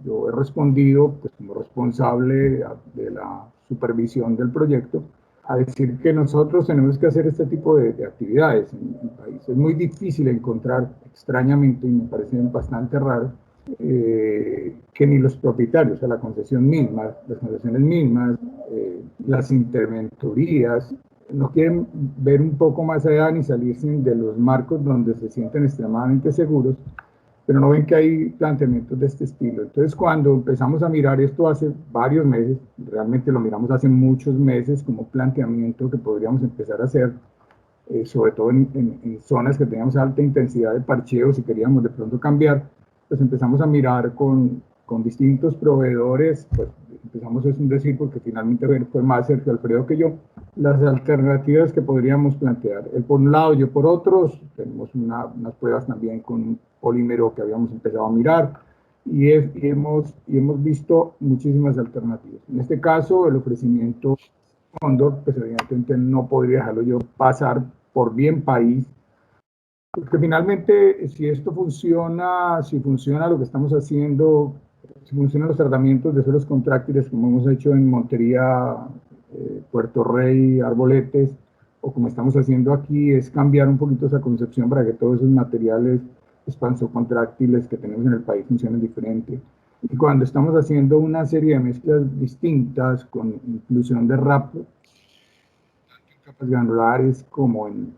G: he respondido, pues como responsable de la supervisión del proyecto, a decir que nosotros tenemos que hacer este tipo de actividades en el país. Es muy difícil encontrar, extrañamente, y me parece bastante raro, que ni los propietarios, o sea, la concesión misma, las concesiones mismas, las interventorías, no quieren ver un poco más allá ni salirse de los marcos donde se sienten extremadamente seguros, pero no ven que hay planteamientos de este estilo. Entonces, cuando empezamos a mirar esto hace varios meses, realmente lo miramos hace muchos meses como planteamiento que podríamos empezar a hacer, sobre todo en zonas que teníamos alta intensidad de parcheos y queríamos de pronto cambiar, pues empezamos a mirar con distintos proveedores, pues empezamos, es un decir, porque finalmente fue más Sergio Alfredo que yo, las alternativas que podríamos plantear. Él por un lado, yo por otros. Tenemos unas pruebas también con un polímero que habíamos empezado a mirar, y hemos visto muchísimas alternativas. En este caso, el ofrecimiento Cóndor, pues evidentemente no podría dejarlo yo pasar por bien país, porque finalmente, si esto funciona, si funciona lo que estamos haciendo, si funcionan los tratamientos de suelos contráctiles como hemos hecho en Montería, Puerto Rey, Arboletes, o como estamos haciendo aquí, es cambiar un poquito esa concepción para que todos esos materiales expansocontráctiles que tenemos en el país funcionen diferente. Y cuando estamos haciendo una serie de mezclas distintas con inclusión de RAP, tanto en capas granulares como en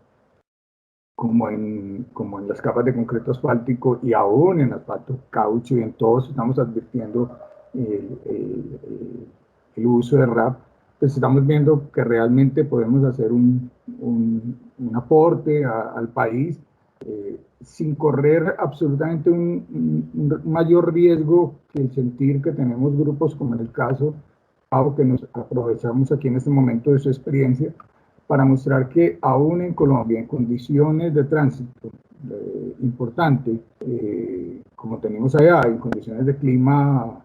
G: las capas de concreto asfáltico, y aún en asfalto caucho, y en todos estamos advirtiendo el uso de RAP, pues estamos viendo que realmente podemos hacer un aporte al país sin correr absolutamente un mayor riesgo que el sentir que tenemos grupos como en el caso que nos aprovechamos aquí en este momento de su experiencia para mostrar que aún en Colombia, en condiciones de tránsito importante, como tenemos allá, en condiciones de clima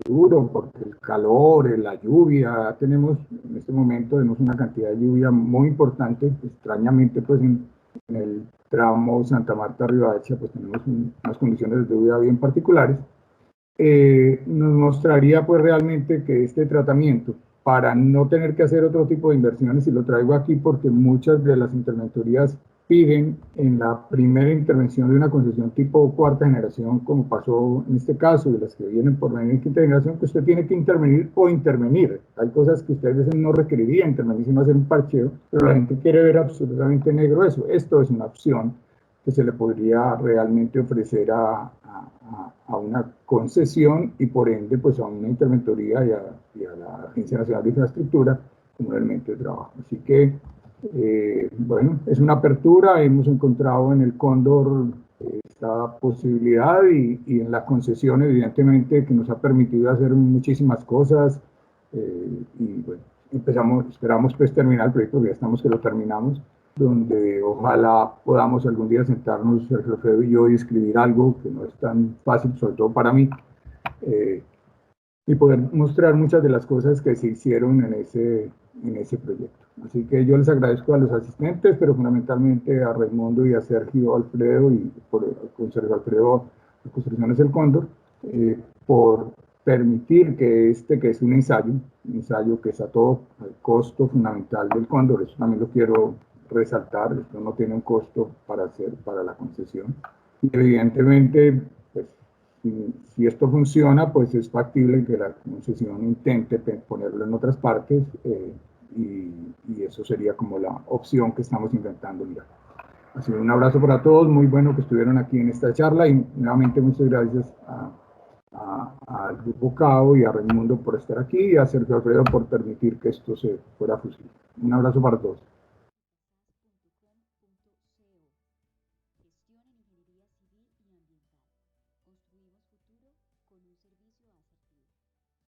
G: duro, porque el calor, la lluvia, tenemos en este momento tenemos una cantidad de lluvia muy importante, extrañamente pues en el tramo Santa Marta-Riohacha pues tenemos unas condiciones de lluvia bien particulares. Nos mostraría pues realmente que este tratamiento, para no tener que hacer otro tipo de inversiones, y lo traigo aquí porque muchas de las interventorías piden en la primera intervención de una concesión tipo cuarta generación, como pasó en este caso, de las que vienen por la quinta generación, que usted tiene que intervenir o intervenir. Hay cosas que usted a veces no requeriría intervenir, sino hacer un parcheo, pero la gente quiere ver absolutamente negro eso. Esto es una opción que se le podría realmente ofrecer a una concesión y por ende pues a una interventoría y a la Agencia Nacional de Infraestructura como elemento de trabajo. Así que, bueno, es una apertura, hemos encontrado en el Cóndor esta posibilidad y en la concesión evidentemente que nos ha permitido hacer muchísimas cosas y bueno, esperamos pues terminar el proyecto, ya estamos que lo terminamos, donde ojalá podamos algún día sentarnos, Sergio Alfredo y yo, y escribir algo que no es tan fácil, sobre todo para mí, y poder mostrar muchas de las cosas que se hicieron en ese proyecto. Así que yo les agradezco a los asistentes, pero fundamentalmente a Raimundo y a Sergio Alfredo, y con Sergio Alfredo, de Construcciones El Cóndor, por permitir que que es un ensayo que es a todo el costo fundamental del Cóndor, eso también lo quiero resaltar, esto no tiene un costo para la concesión. Y evidentemente, pues, si esto funciona, pues es factible que la concesión intente ponerlo en otras partes y eso sería como la opción que estamos intentando mirar. Así que un abrazo para todos, muy bueno que estuvieron aquí en esta charla y nuevamente muchas gracias al Grupo CAO y a Raimundo por estar aquí y a Sergio Alfredo por permitir que esto se fuera posible. Un abrazo para todos.